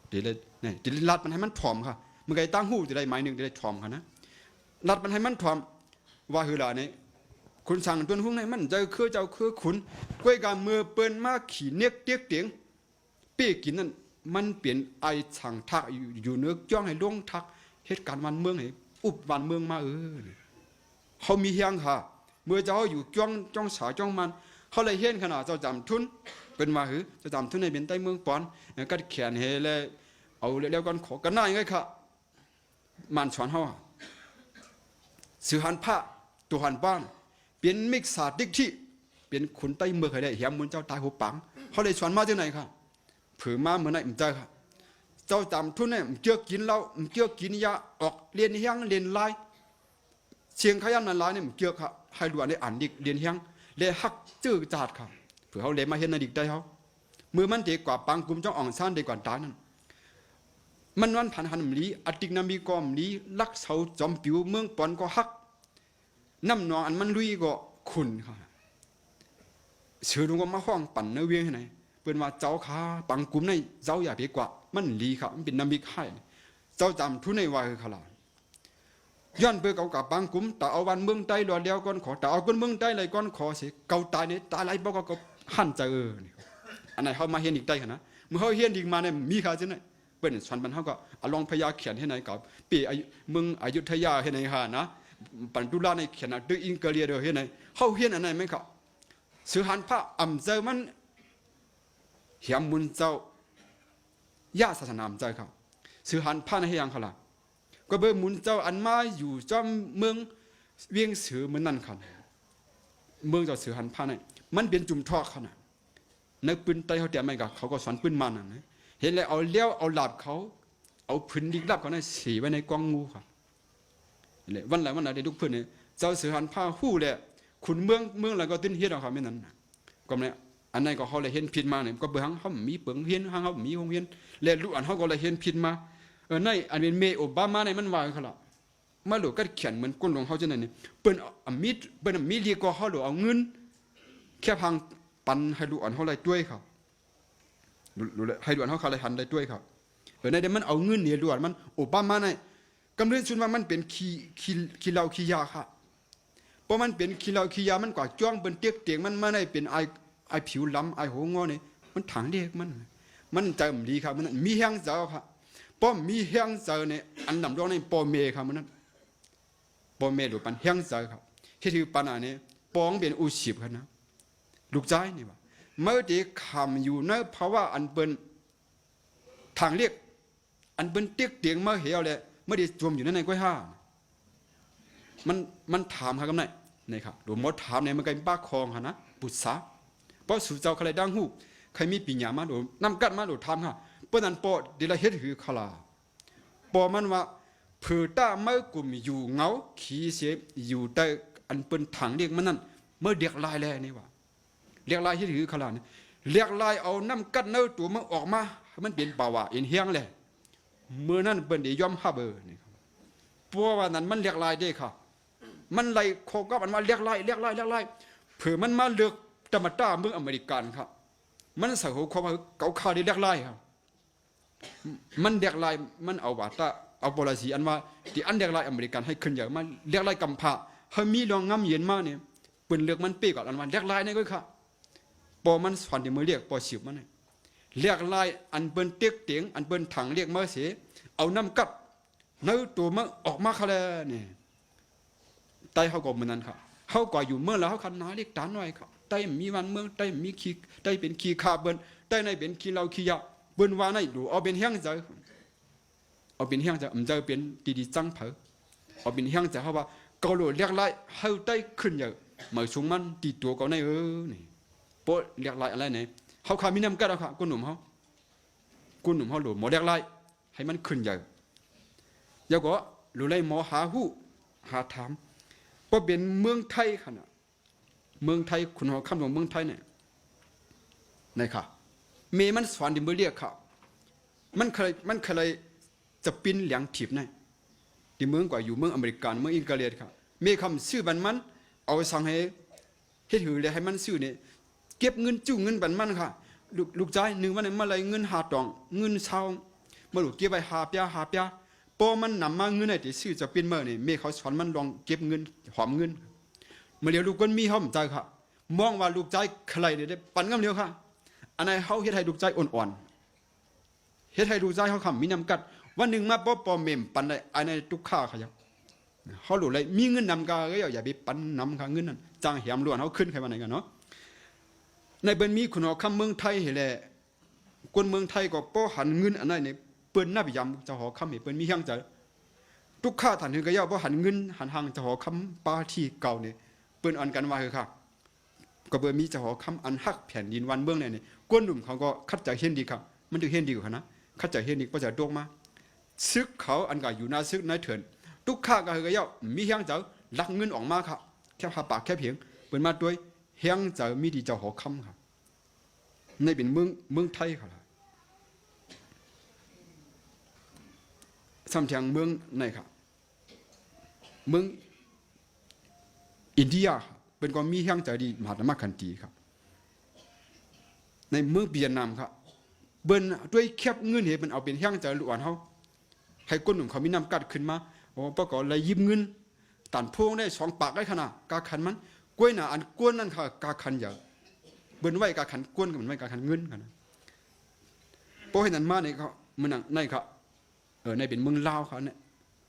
เดี๋ยวเลยนี่เดี๋ยวลาดมันให้มันถ่อมค่ะเมื่อไงตั้งหู้จะได้ไม้หนึ่งจะได้ถ่อมค่ะนะลาดมันให้มันถ่อมว่าหือหลานนี่คุณสั่งต้นหุ้งในมันจะคือเจ้าคือขุนก้อยการเมื่อเปิ้นมาขี่เนียกเตียกเตียงเปี้ยกินนั่นมันเปลี่ยนไอสั่งทักอยู่เนื้อจ้องให้ล่วงทักเหตุการณ์วันเมืองให้อุบวันเมืองมาเขามีเฮียงค่ะเมื่อเจ้าอยู่จ้องสาวจ้องมันเขาเลยเห็นขนาดเจ้าจำทุนเป็นมาหือเจ้าจำทุนในเป็นใต้เมืองปอนก็แขนเฮเลยเอาเร็วๆกันขอกันหน้าไงค่ะมันสอนเขาสื่อหันผ้าตัวหันบ้านเป็นมิกษาดิกที่เป็นขุนใต้เมืองให้ได้เหี่ยมมุนเจ้าตายหัวปังเขาเลยสอนมาจากไหนค่ะผือมาเหมือนไหนมันเจอค่ะเจ้าจำทุนเนี่ยมันเกี่ยวกินเหล้ามันเกี่ยวกินยาออกเรียนเฮียงเรียนลายเชียงขยันนันลายเนี่ยมันเกี่ยวค่ะให้ดูอันนี้อ่านดิกเรียนเฮียงเลยฮักจื้อจัดค่ะเผื่อเขาเลยมาเห็นในดิกได้เขามือมันเด็กกว่าปังกุมเจ้าอ่องซ่านเด็กกว่าตานั่นมันวันผ่านหันมลีอติกนามีกอมลีลักเสาจอมปิวเมืองปอนก็ฮักน้ำนองอันมันลุยก็ขุนค่ะเชื่อลุงก็มาห้องปั่นเนื้อเวียงไหนเป็นว่าเจ้าขาปังกุมในเจ้าอย่าเพียกว่ามันลีค่ะมันเป็นน้ำบิกให้เจ้าจำทุนในว่าคือขลาดย้อนเพื่อเก่ากับปังกุมแต่เอาวันเมืองใต้รอเดียวก่อนขอแต่เอาคนเมืองใต้เลยก่อนขอสิเก่าตายเนี่ยตายไรบอกก็หันใจอันไหนเขามาเฮียนอีกได้ค่ะนะเมื่อเขาเฮียนอีกมาเนี่ยมีขาจะไหนเป็นส่วนบรรเขาก็ลองพยาเขียนให้ไหนกับปีเมืองอยุธยาให้ไหนค่ะนะปันตุลาในเขียนด้วยอิงเกลียเดียวให้ไหนเขาเฮียนอันไหนไหมครับสื่อหันพระอ่ำเจอมันเหี่ยมมุนเจ้าย่าศาสนามใจเขาสื่อหันผ้าในเฮียงเขาล่ะก็เบอร์มุนเจ้าอันมาอยู่จอมเมืองเวียงเสือเหมือนนั่นค่ะเมืองเจ้าสื่อหันผ้าในมันเป็นจุ่มทอกเขาน่ะในปืนไตเขาแต่ไม่กับเขาก็สอนปืนมันน่ะเห็นเลยเอาเลี้ยวเอาหลับเขาเอาพื้นดิกลับเขาในสีไว้ในกองงูค่ะเลยวันไหนได้ทุกพื้นเนี่ยเจ้าสื่อหันผ้าหู้เลยขุนเมืองอะไรก็ติ้นเฮียเราค่ะไม่นั้นก็เนี่ยอันนั้นก็เขาเลยเห็นผิดมาเนี่ยก็เบื้องเขามีเบื้องเฮียนห้างเขามีห้องเฮียนเลยรู้อันเขาก็เลยเห็นผิดมาในอันเป็นเมโอบามาในมันวางเขาละมาหลวก็เขียนเหมือนก้นของเขาจะไหนเนี่ยเป็นมีดีกว่าเขาหลวเอาเงินแค่พังปันให้ดูอันเขาเลยด้วยเขาดูเลยให้ดูอันเขาเลยหันเลยด้วยเขาในเดี๋ยวมันเอาเงินเนี่ยดูอันมันโอบามาในกำเนิดชุนว่ามันเป็นขี้เหล้าขี้ยาค่ะเพราะมันเป็นขี้เหล้าขี้ยามันกว่าจ้องเป็นเตียกเตียงมันไม่ได้เป็นไอผิวล้ำไอหัวงอเนี่ยมันถังเด็กมันใจมันดีครับมันมีแห้งเจ้าค่ะป้อมมีแห้งเจ้าเนี่ยอันนำร้องในปอเมครับมันนั้นปอเมหรือปันแห้งเจ้าครับที่ถือปันอันนี้ปองเป็นอุชิบครับนะลูกใจนี่ว่าเมื่อเด็กขำอยู่ในภาวะอันเป็นทางเรียกอันเป็นเตียกเตียงเมื่อเหี่ยวเลยเมื่อเด็กจมอยู่ในกล้วยห้ามันถามครับกันไหนนี่ครับหลวงมดถามเนี่ยมันก็เป็นป้าคองค่ะนะปุษสาเพราะสู่เจ้าใครดังหูใครมีปีญามาหลวงน้ำกัดมาหลวงทำค่ะเพราะนั้นปอเดลเฮ็ดหือขลาปอมันว่า เผื่อต้าเมื่อกลุ่มอยู่เงาขี้เสียอยู่แต่อันเป็นถังเรียกมันนั่นเมื่อเรียกลายแล้วนี่ว่าเรียกลายที่ถือขนาดนี้เรียกลายเอาน้ำกัดเนื้อตัวมันออกมามันเป็นป่าวะเอ็นเฮียงเลยเมื่อนั้นเป็นเดียอมฮับเบอร์นี่เพราะว่านั้นมันเรียกลายได้ค่ะมันไล่โคกับมันมาเรียกลายเผื่อมันมาเลือกธรรมต้าเมืองอเมริกันครับมันใส่หัวความเก่าขาได้เรียกลายครับมันเรียกลายมันเอาว่าตาเอาบอลสีอันว่าที่อันเรียกลายอเมริกันให้ขึ้นอย่างมาเรียกลายกำพร้าเขามีรองงำเย็นมาเนี่ยเปิ่นเลือกมันเป๊กก่อนอันว่าเรียกลายนี่ก็ค่ะพอมันสอนที่มือเรียกพอสิบมันเนี่ยเรียกลายอันเปิ่นเตียกเตียงอันเปิ่นถังเรียกมาเสียเอาน้ำกัดเนื้อตัวมันออกมาค่ะแล้วเนี่ยไตเขาก็เหมือนนั้นค่ะเขาก็อยู่เมื่อแล้วเขาขันนาเรียกตาหน่อยครับไตมีวันเมืองไตมีขี้ไตเป็นขี้ขาเบิ้นไตในเป็นขี้เราขี้ยาเบิ้นว่าในดูเอาเป็นเฮี้ยงใจเอาเป็นเฮี้ยงใจมันจะเป็นดีๆจังเผอเอาเป็นเฮี้ยงใจเขาว่าเกาหลีเรียกไล่เขาไตขึ้นเยอะเหมือนชุมมันตีตัวเขาในนี่โป๊ะเรียกไล่อะไรเนี่ยเขาขามีน้ำกัดเอาค่ะกุนหนุ่มเขาหลุดหมอเรียกไล่ให้มันขึ้นเยอะยาก็หลุดไล่หมอหาหูหาถามเพราะเป็นเมืองไทยขนาดเมืองไทยคุณเขาคำของเมืองไทยเนี่ยนะครับเมมันสอนดิมเบเรียกเขามันเคยจะปิ้นเหลียงถีบในดิเมืองกว่าอยู่เมืองอเมริกันเมืองอิงเกลียดครับเมคำซื้อบันมันเอาสั่งให้เฮ็ดหือเลยให้มันซื้อเนี่ยเก็บเงินจู่เงินบันมันค่ะลูกใจหนึ่งวันนี้มาเลยเงินหาตองเงินเช่ามาลูกเก็บไปหาเปียพอมันนำมาเงินไหนที่ซื้อจะปิ้นเมื่อนี่เมเขาสอนมันลองเก็บเงินหอมเงินเมื่อเดียวลูกคนมีห้อมใจค่ะมองว่าลูกใจใครเนี่ยได้ปั่นกันเดียวค่ะอันไหนเขาเฮ็ดให้ลูกใจอ่อนๆเฮ็ดให้ลูกใจเขาคำมีน้ำกัดวันหนึ่งมาปอเมมปั่นได้อันไหนทุกข้าเขายังเขาหลุดเลยมีเงินนำกาก็อย่าไปปั่นนำค่ะเงินนั้นจ้างแหมล้วนเขาขึ้นใครมาไหนกันเนาะในเป็นมีคุณคำเมืองไทยเห็นแหละคนเมืองไทยก็ป้อหันเงินอันไหนเนี่ยเปิ้นนับยำจะหอคำเห็นเปิ้นมีเฮียงใจทุกข้าถันถึงก็ย่าป้อหันเงินหันหางจะหอคำปาที่เก่าเนี่ยเปิ้นอ่อนกันว่าคือค่ะก็เบอร์มีจะหอคำอันฮักแผ่นดินวันเมืองเนี่ยก้นหนุ่มเขาก็คัดใจเห็นดีครับมันถึงเห็นดีกว่านะคัดใจเห็นดีก็จะโดกมาซึกเขาอันก็อยู่หน้าซึกนายเถินทุกข้าก็คือก็ย่ามีเฮียงใจลักเงินออกมาครับแค่หาปากแค่เพียงเปิ้นมาด้วยเฮียงใจมีดีจะหอคำครับในเป็นเมืองไทยครับซ้ำเทียงเมืองไหนครับเมืองอินเดียเป็นความมีเฮียงใจดีมหาธรรมคันตีครับในเมืองเวียดนามครับเบิ้นด้วยแคบเงินเหตุมันเอาเป็นเฮียงใจล้วนเขาให้ก้นหนุ่มเขามีน้ำกัดขึ้นมาโอ้ประกอบเลยยิ้มเงินตันพวงได้2 ปากได้ขนาดกาขันมันกล้วยหนาอันกวนนั่นค่ะกาขันอย่างเบิ้นไว้กาขันกวนกับมันไว้กาขันเงินกันนะเพราะเห็นนั้นมาในเขาเมืองในครับในเป็นเมืองลาวเขาเนี่ย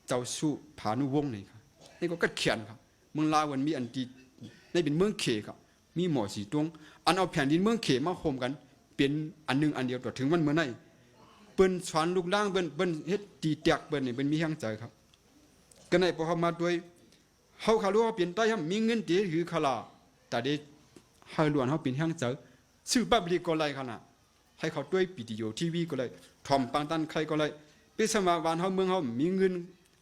เจ้าสู้ผานุวงศ์นี่ครับนี่ก็กัดเขียนครับเมืองลาวมันมีอันดีในเป็นเมืองเขครับมีหมอสีตวงอันเอาแผ่นดินเมืองเขมาโฮมกันเป็นอันหนึ่งอันเดียวต่อถึงมันเมื่อไหร่เปิ้นสอนลูกล่างเปิ้นเฮ็ดตีแตกเปิ้นนี่เป็นมีแห่งใจครับก็ในพอเขามาด้วยเขาขารู้ว่าเปลี่ยนใต้ครับมีเงินตีคือขลาแต่ได้ให้ล้วนเขาเป็นแห่งใจชื่อบับลีก็ไรขนาดให้เขาด้วยปิติโยทีวีก็เลยทอมปังตันใครก็เลยเป็นสมาวันเขาเมืองเขามีเงิน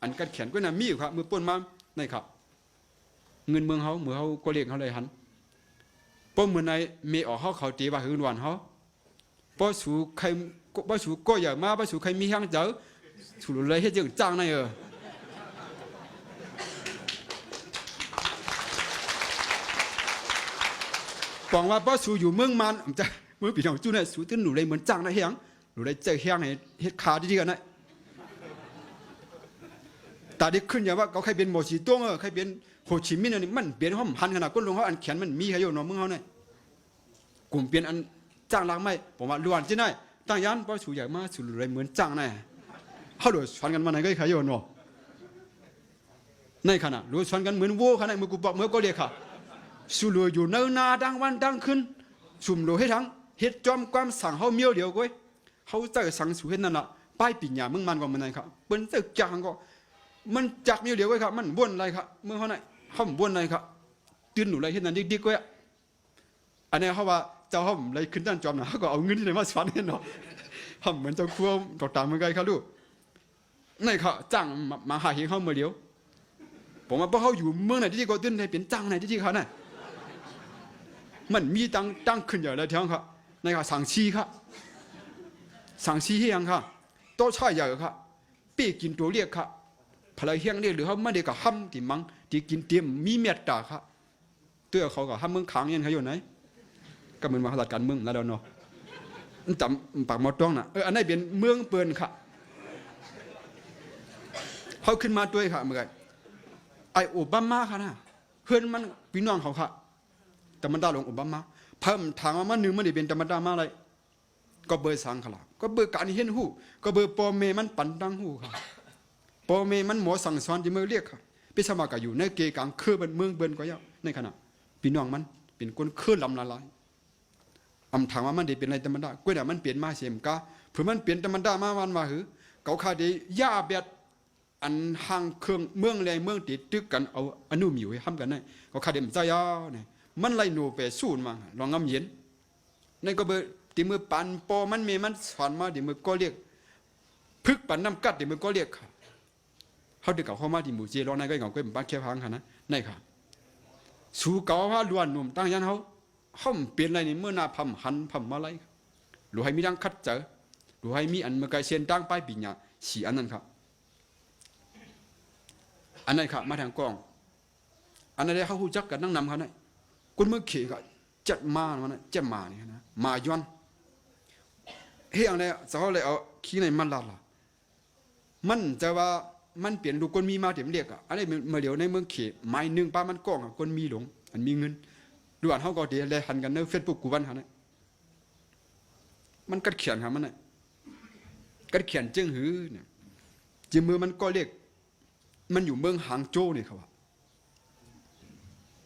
อันกัดแขนก็น่ะมีอยู่ครับมือป่นมาในครับเงินเมืองเขาเมื่อเขาก็เลี้ยงเขาเลยหันป้อเมื่อในเมออกเขาตีว่าหืนวันเขาป้อสูใครป้อสูก็อย่ามาป้อสูใครมีห้างเจอสูเลยให้เจ้าจ้างในบอกว่าป้อสูอยู่เมืองมันจะเมื่อปีน้องจู่เนี่ยสูตื้นหนูเลยเหมือนจ้างในเฮียงหนูเลยเจอเฮียงเฮ็ดขาดีๆกันนะตาได้ขึ้นอย่างว่าเขาใครเป็นโมชีต้วงใครเป็นโฮชิมินห์นี่มันเปลี่ยนห้องหันขนาดก้นลงเขาอันแขนมันมีให้โยนเมืองเขาเนี่ยกลุ่มเปลี่ยนอันจ้างล้างไม่ผมว่าล้วนที่ไหนตั้งยันป้าสูใหญ่มาสูเลยเหมือนจ้างแน่เขาโดยชวนกันมาไหนก็ใครโยนเนาะในขณะรู้ชวนกันเหมือนวัวขนาดมือกูบอกเมื่อก็เรียกค่ะสูเลยอยู่เนินนาดังวันดังขึ้นสุ่มโลให้ทั้งเฮ็ดจอมความสั่งเขาเมียวเดียวก้อยเขาเจอสั่งสูเฮ็ดนั่นละป้ายปิ่นยามึงมันก็มันไหนครับเป็นเจอจางก็มันจักมีเดียวไว้ครับมันบ้วนอะไรครับเมื่อเขาเนี่ยเขาบ้วนอะไรครับตื่นหนูอะไรเห็นนั่นดิ๊กๆไว้อันนี้เขาว่าเจ้าเขาอะไรขึ้นด้านจอมนะเขาก็เอาเงินที่ไหนมาสอนเนาะเขาเหมือนเจ้าครัวก็ตามเหมือนกันครับลูก ในค่ะจ้างมาหาเฮงเขาเมื่อเดียวผมว่าพวกเขาอยู่เมืองไหนที่ก็ตื่นในเป็นจ้างไหนที่เขาเนี่ยมันมีตั้งขึ้นอย่างไรเท่าค่ะในค่ะสั่งชีค่ะสั่งชีเฮียงค่ะโต๊ะชายใหญ่ค่ะปีกินตัวเรียกค่ะพลายเฮียงเรียกหรือเขาไม่ได้กับห้ำที่มังที่กินเตรียมมีเมียตาค่ะตัวเขากับห้ำเมืองขังยันเขาอยู่ไหนก็เหมือนมาขลัดการเมืองแล้วเนาะจำปากมอต้องนะอันนี้เป็นเมืองเปิลค่ะเขาขึ้นมาด้วยค่ะเมื่อไงไอโอบามาค่ะนะเพื่อนมันพี่น้องเขาค่ะแต่มันได้ลงโอบามาเพิ่มทางมาหนึ่งมันได้เป็นธรรมดามาอะไรก็เบอร์สังขละก็เบอร์การเห็นหูก็เบอร์ปอเมมันปั่นดังหูค่ะปอเมมันหมอสั่งสอนที่เมื่อเรียกค่ะพิสมากับอยู่ในเกกลางคือเป็นเมืองเบินก็ยาวในขณะพี่น้องมันเป็นคนเคลื่อนลำละลายถามว่ามันได้เป็นอะไรธรรมดาก็แต่มันเปลี่ยนมาเสียมกาเพื่อมันเปลี่ยนธรรมดามาวันมาหือเขาขาดย่าเบียดอันห่างเครื่องเมืองเลยเมืองติดตึกกันเอาอนุมิวให้ทำกันได้เขาขาดเดมใจยาวเนี่ยมันไล่หนูไปสู้มาลองงำเย็นในก็เบอร์ที่มือปันปอมันเมมันสอนมาที่มือก็เรียกพึกปันน้ำกัดที่มือก็เรียกค่ะเขาเด็กเขามาที่หมู่เจรอในก็เขาก็เป็นบ้านเขียวพังค่ะนะในค่ะสู้เก่าว่าล้วนหนุ่มตั้งยันเขาเปลี่ยนอะไรนี่เมื่อนาพัมหันพัมมาไล่หรือให้มีดังคัดเจอหรือให้มีอันเมื่อไกเชียนดังไปปีญาสีอันนั้นครับอันนั้นครับมาทางกองอันนั้นเขาหูจักกันนั่งนำเขาเนี่ยคนเมื่อขี่ก็จัดมามันนะจัดมาเนี่ยนะมาย้อนเฮียงเนี่ยเขาเลยเอาขี้ในมันละมันจะว่ามันเปลี่ยนดูคนมีมาเดี๋ยวเรียกอ่ะอันนี้เมื่อเดี๋ยวในเมืองขี่ไม้หนึ่งป้ามันกองคนมีหลงอันมีเงินดูอันเขาก็เดี๋ยวเลยหันกันในเฟซบุ๊กกูวันเขาเนี่ยมันกัดเขียนครับมันเนี่ยกัดเขียนจึงหือเนี่ยจิมือมันก็เรียกมันอยู่เมืองหางโจ้เนี่ยเขาว่า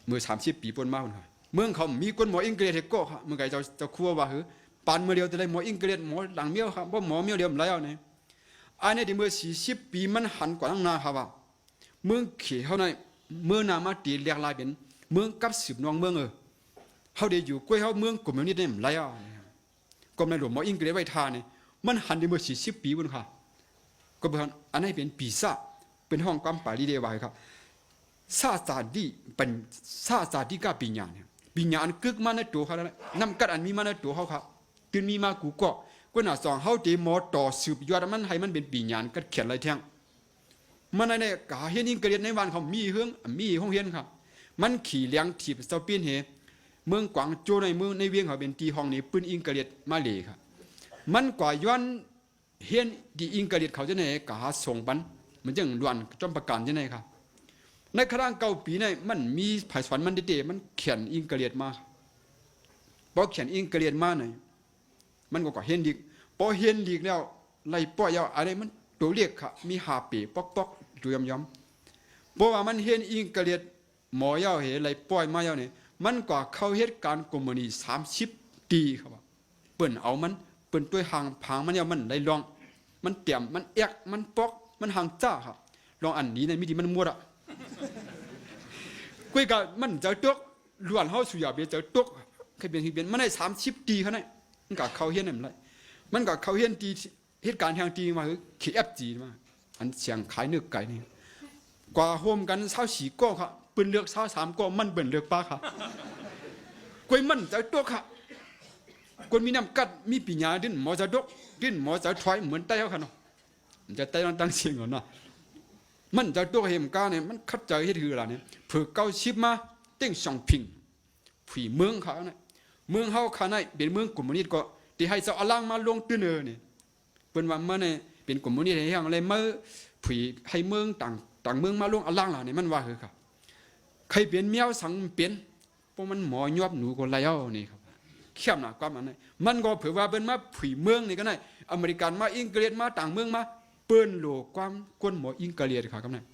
เมื่อ30 ปีปนมาคนค่ะเมืองเขามีคนหมออังกฤษเฮก็ค่ะเมื่อไงจะคั่วว่าหือปานเมื่อเดียวจะได้หมออังกฤษหมอหลังเมียวครับเพราะหมอเมียวเดียวมันแล้วเนี่ยอันนี้ที่เมื่อ40 ปีมันหันกว่าตั้งนานครับว่าเมืองเขียวในเมื่อนามาตีเรียกลายเป็นเมืองกับสืบน้องเมืองเขาได้อยู่กล้วยเขาเมืองกลุ่มนี้ได้มันแล้วกลุ่มในหลวงหมออังกฤษไว้ทาเนี่ยมันหันที่เมื่อ40 ปีบนค่ะก็เป็นอันนี้เป็นปีศาจเป็นห้องความป่าดีเดวายครับซาซาดีเป็นซาซาดีกับปีญาเนี่ยปีญาอันกึกมาในตัวเขาแล้วน้ำกัดอันมีมาในตัวเขาครับตื่นมีมากูก็น่าสองเขาตีหมอต่อสืบยอดมันให้มันเป็นปีญากัดเขียนอะไรแท่งมันในกาเฮียนอิงเกลียดในวันเขามีห้องเฮียนครับมันขี่เลี้ยงถีบเสาปีนเหเมืองกวางโจในเมืองในเวียงเขาเป็นตีห้องนี้ปืนอิงเกลียดมาเลยครับมันกว่าย้อนเฮียนดีอิงเกลียดเขาจะไหนกาส่งปันมันจึงล้วนจอมประการจะไหนครับในครั้งเก่าปีนี้มันมีภายสวรรค์มันเด็ดมันเขียนอิงเกลียดมาพอเขียนอิงเกลียดมาหน่อยมันก็เห็นดีพอเห็นดีแล้วไล่ป้อยอะไรมันตัวเรียกค่ะมีหาปีปอกดูย้ำเพราะว่ามันเห็นอิงเกลียดหมอยาวเห็นไล่ป้อยมาเยาเนี่ยมันก็เข้าเหตุการณ์กมุนี30 ปีครับเปิ่นเอามันเปิ่นตัวห่างผางมันยาวมันไล่ลองมันเตี่ยมมันเอกมันปอกมันห่างจ้าครับลองอันนี้ในมิติมันมัวอะคุยกับมันจะตกล้วนเฮาสุยาเบียจะตกเคยเป็นมันได้30 ปีเขาเนี่ยมันก็เข้าเฮียนนั่นแหละมันก็เข้าเฮียนตีเหตุการณ์ทางตีมาคือขี้แอบจีมาอันเสียงขายเนื้อไก่นี่กว่าโฮมกัน24 ก็ครับปืนเลือก23 ก็มันเบิ่นเลือกป้าครับกวยมันจะตกครับคนมีน้ำกัดมีปีญาดิ้นหมอจะตกดิ้นหมอจะถอยเหมือนไต้เขาเนาะมันจะไต้ตั้งเสียงก่อนเนาะมันจะตัวเหมก้าเนี่ยมันคัดใจให้ถืออะไรเนี่ยเผื่อ90 มาเต้ง2 พิงผีเมืองเขาเนี่ยเมืองเขาข้าในเป็นเมืองกลุ่มมนิดก็ที่ให้เจ้าอลังมาลงตื้นเนี่ยเป็นว่าเมื่อเนี่ยเป็นกลุ่มมนิดให้ยังอะไรเมื่อผีให้เมืองต่างเมืองมาลงอลังล่ะเนี่ยมันว่าคือครับใครเปลี่ยนเมียวสังเปลี่ยนเพราะมันหมอยอบหนูก็ไล่เอานี่ครับเข้มหนักกว่ามันมันก็เผื่อว่าเป็นมาผีเมืองนี่ก็ได้อเมริกันมาอังกฤษมาต่างเมืองมาเปิ้นโลความก้นหมออิงกะเลียดค่ะครับนั่น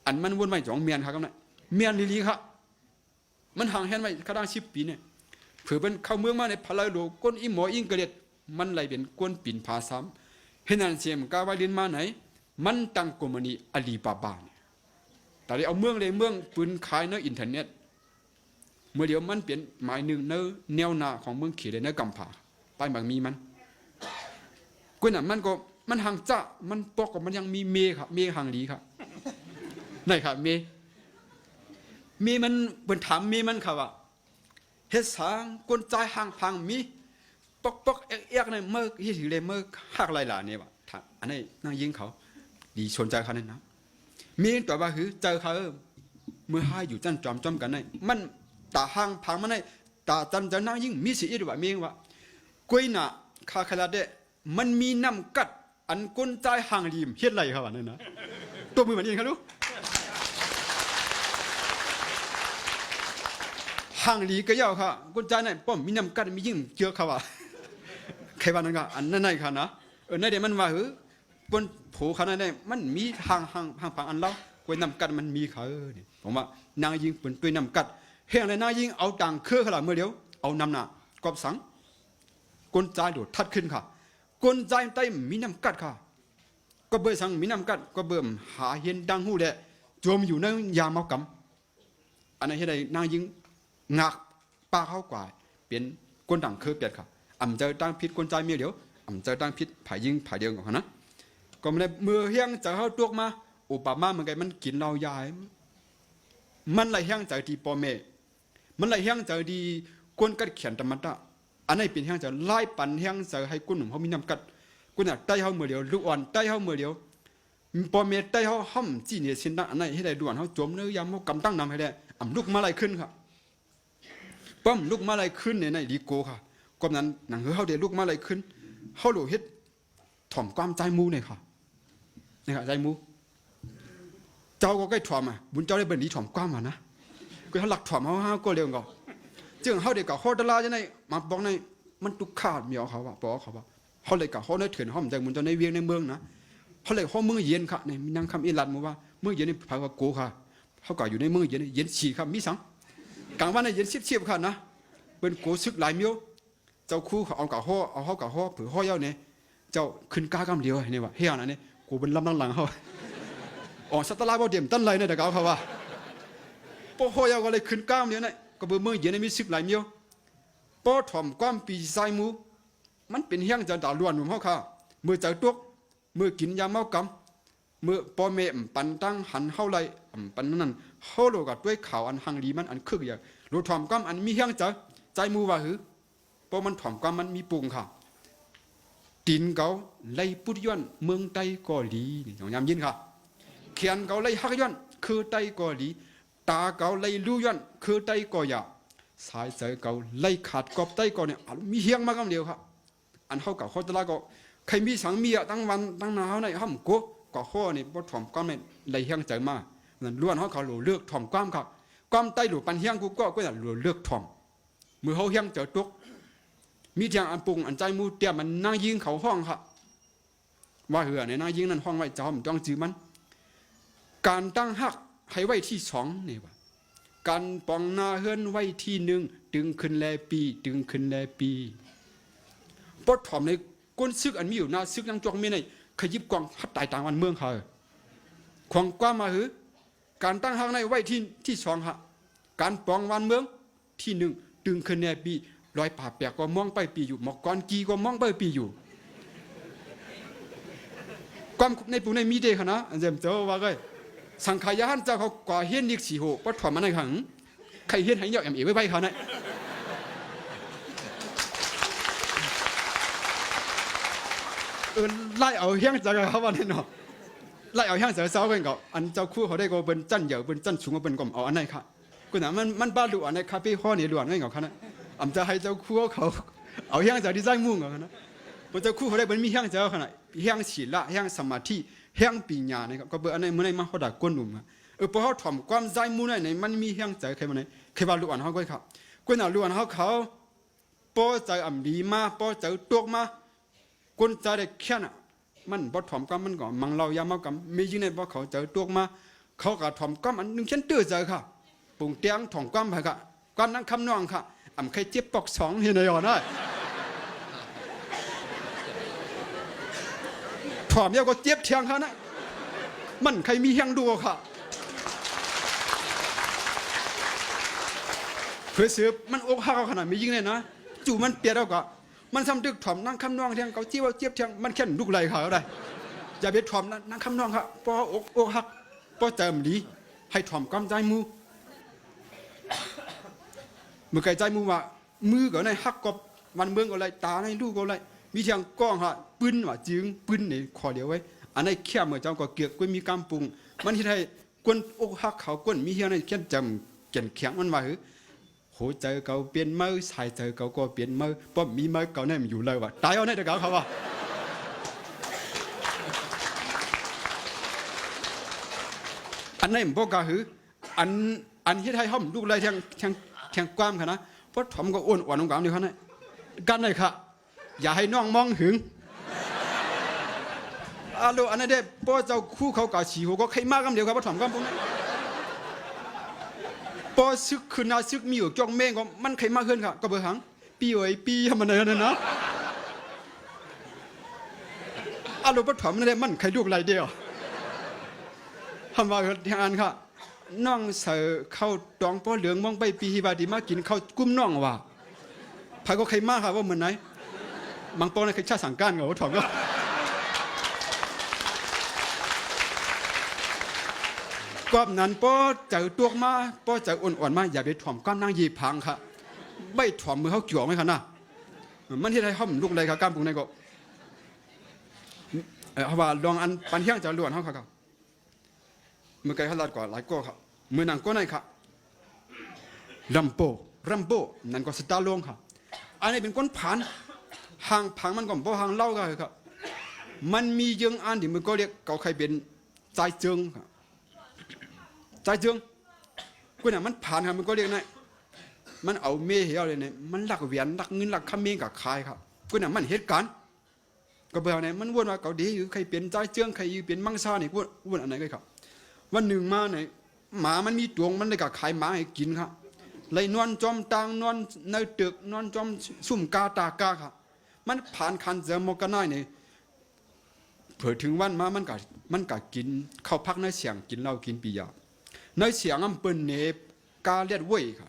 อันมันวนไม่จ่องเมียนค่ะครับนั่นเมียนลีๆครับมันห่างแห่นไว้กระด้าง10 ปีเนี่ยเผื่อเป็นเข้าเมืองมาในพลายโลก้นอีหมออิงกะเลียดมันไหลเป็นก้นปิ่นผาซ้ำเห็นนั่นเสียมกาวาลินมาไหนมันตั้งกลุ่มนี้อาลีบาบาเนี่ยแต่ได้เอาเมืองเลยเมืองปืนขายในอินเทอร์เน็ตเมื่อเดียวมันเปลี่ยนหมายหนึ่งในแนวหน้าของเมืองเขียนในกำผาไปบางมีมันก้นนั้นมันก็ มันห่างจ้ามันปอกกับมันยังมีเมครับเมห่างหลีครับนี่ครับเมมันเปิ้นถามเมมันครับว่าเฮ็ดสางกลใจห่างพังมีปอกเอ็กๆนี่เมื่อเฮ็ดถือเลยเมื่อหักหลายๆนี่ว่าอันนี้นางยิงเขาดีชนใจเขาเนี่ยนะมีตัวว่าคือเจอเขาเมื่อให้อยู่จันจอมกันนี่มันตาห่างพังมันนี่ตาจันจะนางยิงมีสิอีว่ามีว่ากุยน่ะคาคาลาเดมันมีน้ำกัดอันก้นใจห่างรีมเฮ็ดไรครับอันนั้นนะตัวมือเหมือนเองครับลูกห่างรีก็ยาวค่ะก้นใจนั่นป้อมมีน้ำกัดมียิ่งเจอเขาว่าใครว่านั่นก็อันนั้นไหนค่ะนะนั่นเดี๋ยวมันว่าบนผูขนาดนี้มันมีห่างพังอันเราก้นน้ำกัดมันมีเขาเนี่ยผมว่านางยิงเป็นตัวน้ำกัดเฮียงเลยนางยิงเอาต่างเครือขนาดเมื่อเดียวเอานำหน้ากอบสังก้นใจโดดทัดขึ้นค่ะก้นใจใต้มีน้ำกัดค่ะก็เบื่อสังมีน้ำกัดก็เบื่อหาเห็นดังหูแดจมอยู่ในยาเมากำอันนั้นให้ได้นางยิงงักป้าเข้ากว่าเปลี่ยนก้นดังเคยเปลี่ยนค่ะอ่ำเจอตั้งพิษก้นใจเมียเดียวอ่ำเจอตั้งพิษผายยิงผายเดียวของเขานะก็ไม่ได้มือเฮียงจะเข้าตัวมาอุปมาเหมือนกันมันกินเรายายมันไหลเฮียงใจดีปอเมมันไหลเฮียงใจดีก้นกัดเขียนธรรมะอันนี้เป็นเฮียงจะไล่ปั่นเฮียงจะให้ก้นหนุ่มเขามีน้ำกัดกูน่ะใต้เขาเมื่อเดียวลูกอ่อนใต้เขาเมื่อเดียวพอเมตใต้เขาห้อมจีเนี่ยสินนะอันไหนให้ได้ด่วนเขาจมเนื้อยำเขากำตั้งนำให้ได้อ่ำลูกมาอะไรขึ้นครับป้อมลูกมาอะไรขึ้นเนี่ยในดีโก้ค่ะก็นั้นหนังเขาเดี๋ยวลูกมาอะไรขึ้นเขาหลุดเฮ็ดถ่อมความใจมูเนี่ยค่ะนี่ค่ะใจมูเจ้าก็ใกล้ถ่อมอ่ะบุญเจ้าได้เป็นดีถ่อมความมานะก็เขาหลักถ่อมเขาห้าก็เร็วก่อนจึงเขาเด็กกับเขาตลาดจะในมาบอกในมันตุกขาดเมียวเขาว่าบอกเขาว่าเขาเลยกับเขาในเถื่อนเขาเหมือนใจมันจะในเวียงในเมืองนะเขาเลยเขาเมืองเย็นค่ะในมีนางคำอิรันมาว่าเมืองเย็นนี่พายว่าโกค่ะเขาก็อยู่ในเมืองเย็นเย็นฉี่ครับมีสังกลางวันในเย็นเชียบค่ะนะเป็นโกซึกหลายเมียวเจ้าคู่เขาเอากับห่อเอาเขากับห่อผือห่อเย้าเนี่ยเจ้าขึ้นก้ากำเดียวนี่ว่าเฮียนะเนี่ยกูเป็นลำหลังเขาอ๋อสัตว์ลายบ่เดี่ยมตั้นไรเนี่ยแต่เขาว่าพอห่อเย้าก็เลยขึ้นก้ามเดียวเนี่ยก็เมืองเย็นมีซึกหลายเมียวพอถ่อมความปีไซมูมันเป็นเฮียงจะด่าล้วนหนุ่มเขาค่ะมือเจอตัวมือกินยาเมากำมือปอเมมปันตั้งหันเข้าไรปันนั่นเข้าโลกับด้วยข่าวอันหังดีมันอันคึกอย่างรู้ถ่อมความอันมีเฮียงจะใจมูว่าหือพอมันถ่อมความมันมีปุ่งค่ะตีนเกาไล่ปุตย้อนเมืองไต้กอลีนี่อย่างยามยินค่ะเขียนเกาไล่ฮักย้อนคือไต้กอลีตาเกาไล่ลู่ย้อนคือไต้กอยาสายเจอเกาไล่ขาดกอบไต้กอเนี่ยมีเฮียงมากคำเดียวครับอันเขากับเขาตลาดก็ใครมีสังมีอะตั้งวันตั้งนาวในห้องกุ๊กก็ข้อนี่บ่ถ่อมก้อนเนี่ยไหลเฮียงใจมานั่นล้วนเขาหลูเลือกถ่อมก้ามครับก้ามไต้หลูปันเฮียงกูก็จะหลูเลือกถ่อมมือเขาเฮียงเจอตุกมีเทียงอันปุงอันใจมูเตียมันนั่งยิงเขาห้องครับว่าเหือในนั่งยิงนั่นห้องไว้จอมต้องจื้อมันการตั้งหักให้ไว้ที่สองนี่ว่าการปองนาเฮือนไว้ที่หนึ่งดึงขึ้นแลปีดึงขึ้นแลปีปดถ่อมในก้นซึกอันมีอยู่หน้าซึกนั่งจองมีในขยิบกองฮัดตายต่างวันเมืองเขาควงกว้ามาหือการตั้งหักในไว้ที่สองฮะการปองวันเมืองที่หนึ่งดึงขึ้นแลปีลอยป่าแปกก็มองไปปีอยู่หมอกกอนกีก็มองไปปีอยู่ความในปูในมีเดขนะอันเจมเจ้าว่าไงสังขายานเจ้าเขาก่อเฮียนนิกสีโหปดถ่อมมาในขังใครเฮียนให้ยอดแอมเอ๋ไว้เขาเนี่ยไล่เอาเฮียงจากเขาวันนี้เนาะไล่เอาเฮียงจากเสาเป็นก็อันเจ้าคู่เขาได้ก็เป็นจันเหยาเป็นจันสูงก็เป็นกลมเอาอันไหนค่ะกูน่ะมันบ้าดูอันไหนคาเฟ่ข้อนี่ล้วนง่ายกว่าเขานะอำจะให้เจ้าคู่เขาเอาเฮียงจากดีไซน์มุ่งกันนะมันเจ้าคู่เขาได้เป็นมีเฮียงจากขนาดเฮียงศีลละเฮียงสมาธิเฮียงปัญญานะครับก็เบอร์อันไหนเมื่อไหร่มาเขาด่าก้นหนุ่มพอเขาถ่อมความใจมุ่งในมันมีเฮียงจากใครมาไหนใครบ้าล้วนเขาก็ค่ะกูน่ะล้วนเขาป้อใจอ่ำดีมาป้อใจตัวมาคนใจได้แค่น่ะมันบ่ถ่อมก้มมันก็มังเรายามากำมียิ่งในบ่เขาเจอตัวมาเขาก็ถ่อมก้มอันนึงฉันตื้อใจค่ะปุ่งเตียงถ่อมก้มไปค่ะก้มนั่งคำนองค่ะอ่ำใครเจ็บปอกสองเห็นไหมอ่ะนะถ่อมเยอะก็เจ็บเทียงค่ะนะมันใครมีเฮียงดูค่ะเพื่อซื้อมันอกหักขนาดมียิ่งเลยนะจู่มันเปียกแล้วก็ มันทำดึกถ่อมนั่งคำนองเทียงเขาเจี๊ยวเจี๊ยบเทียงมันแค่ลูกไหลเขาได้อย่าไปถ่อมนั่งคำนองครับพอกหักพอเติมดีให้ถ่อมกำใจมือเมื่อไก่ใจมือว่ามือก็ในหักกบมันเมืองก็ไรตาในลูกก็ไรมีเทียงก้องฮะปืนว่าจึงปืนนี่ขอเดียวไว้อันนี้แค่เมื่อเจ้าก็เกียกก็มีกำปุงมันที่ไทยกวนอกหักเขากวนมีเฮียในแค่จำแก่นแข็งมันว่าหัวใจเขาเปลี่ยนมือสายใจเขาก็เปลี่ยนมือเพราะมีมือเขาเนี่ยมันอยู่เลยว่าตายเอาเนี่ยเด็กเขาว่าอันนี้บอกก็คืออันที่ไทยห้อมลูกไรแทงความค่ะนะเพราะทอมก็อ้วนน้องกามอยู่เขาเนี่ยกันเลยค่ะอย่าให้น้องมองหึงอันนั้นเด้เพราะเจ้าคู่เขาก่าฉีหัวก็ใครมากกันเดียวครับเพราะทอมก็พวกนี้พอซึกคืนนาซึกมีอยู่จ้องเม่งก็มันใครมากขึ้นค่ะก็เบอร์หังปีเอ๋ยปีทำมันอะไรนะลูกเพราะทอมนั่นเด้มันใครลูกไรเดียวทำว่าทางอันค่ะน้องเสือเข้าตองป้อเหลืองมองไปปีฮิบาดีมากินข้าวกุ้มน้องว่าพายก็ใครมากค่ะว่าเหมือนไหนบางป้อในใครชาติสังการเหรอถอดก็กอบนั้นป้อเจอตัวมาป้อเจออ่อนๆมาอย่าไปถ่อมก้ามนั่งยีพังค่ะไม่ถ่อมมือเขาเกี่ยวไหมคะน่ะมันที่ไทยห้อมลูกเลยค่ะก้ามปุงในก็เขาว่าลองอันปันเที่ยงจะล้วนเขาค่ะเมื่อไกลเขาลาดกว่าหลายก็ครับเมื่อนางก็ในค่ะรัมโบนั่นก็สตาร์ลงค่ะอันนี้เป็นก้นผานห่างผังมันก็บ่ห่างเล่ากันครับมันมียังอันที่มันก็เรียกเก่าใครเป็นใจเจิงค่ะใจเจิงกูน่ะมันผ่านครับมันก็เรียกไงมันเอาเมย์เหี้ยเลยเนี่ยมันหลักเหรียญหลักเงินหลักคำเมงกับใครครับกูน่ะมันเหตุการณ์ก็เบอร์เนี่ยมันวนว่าเก่าดีอยู่ใครเป็นใจเจิงใครอยู่เป็นมังสานี่วนอันไหนกันครับวันหนึ่งมาเนี่ยหมามันมีดวงมันเลยกับขายหมาให้กินครับเลยนอนจอมตังนอนในตึกนอนจอมซุ่มกาตากาครับมันผ่านคันเจอมกันน้อยเนี่ยเผื่อถึงวันมามันกักินเข้าพักในเสียงกินเหล้ากินปียาในเสียงมันเป็นเนบกาเลียดเว้ยค่ะ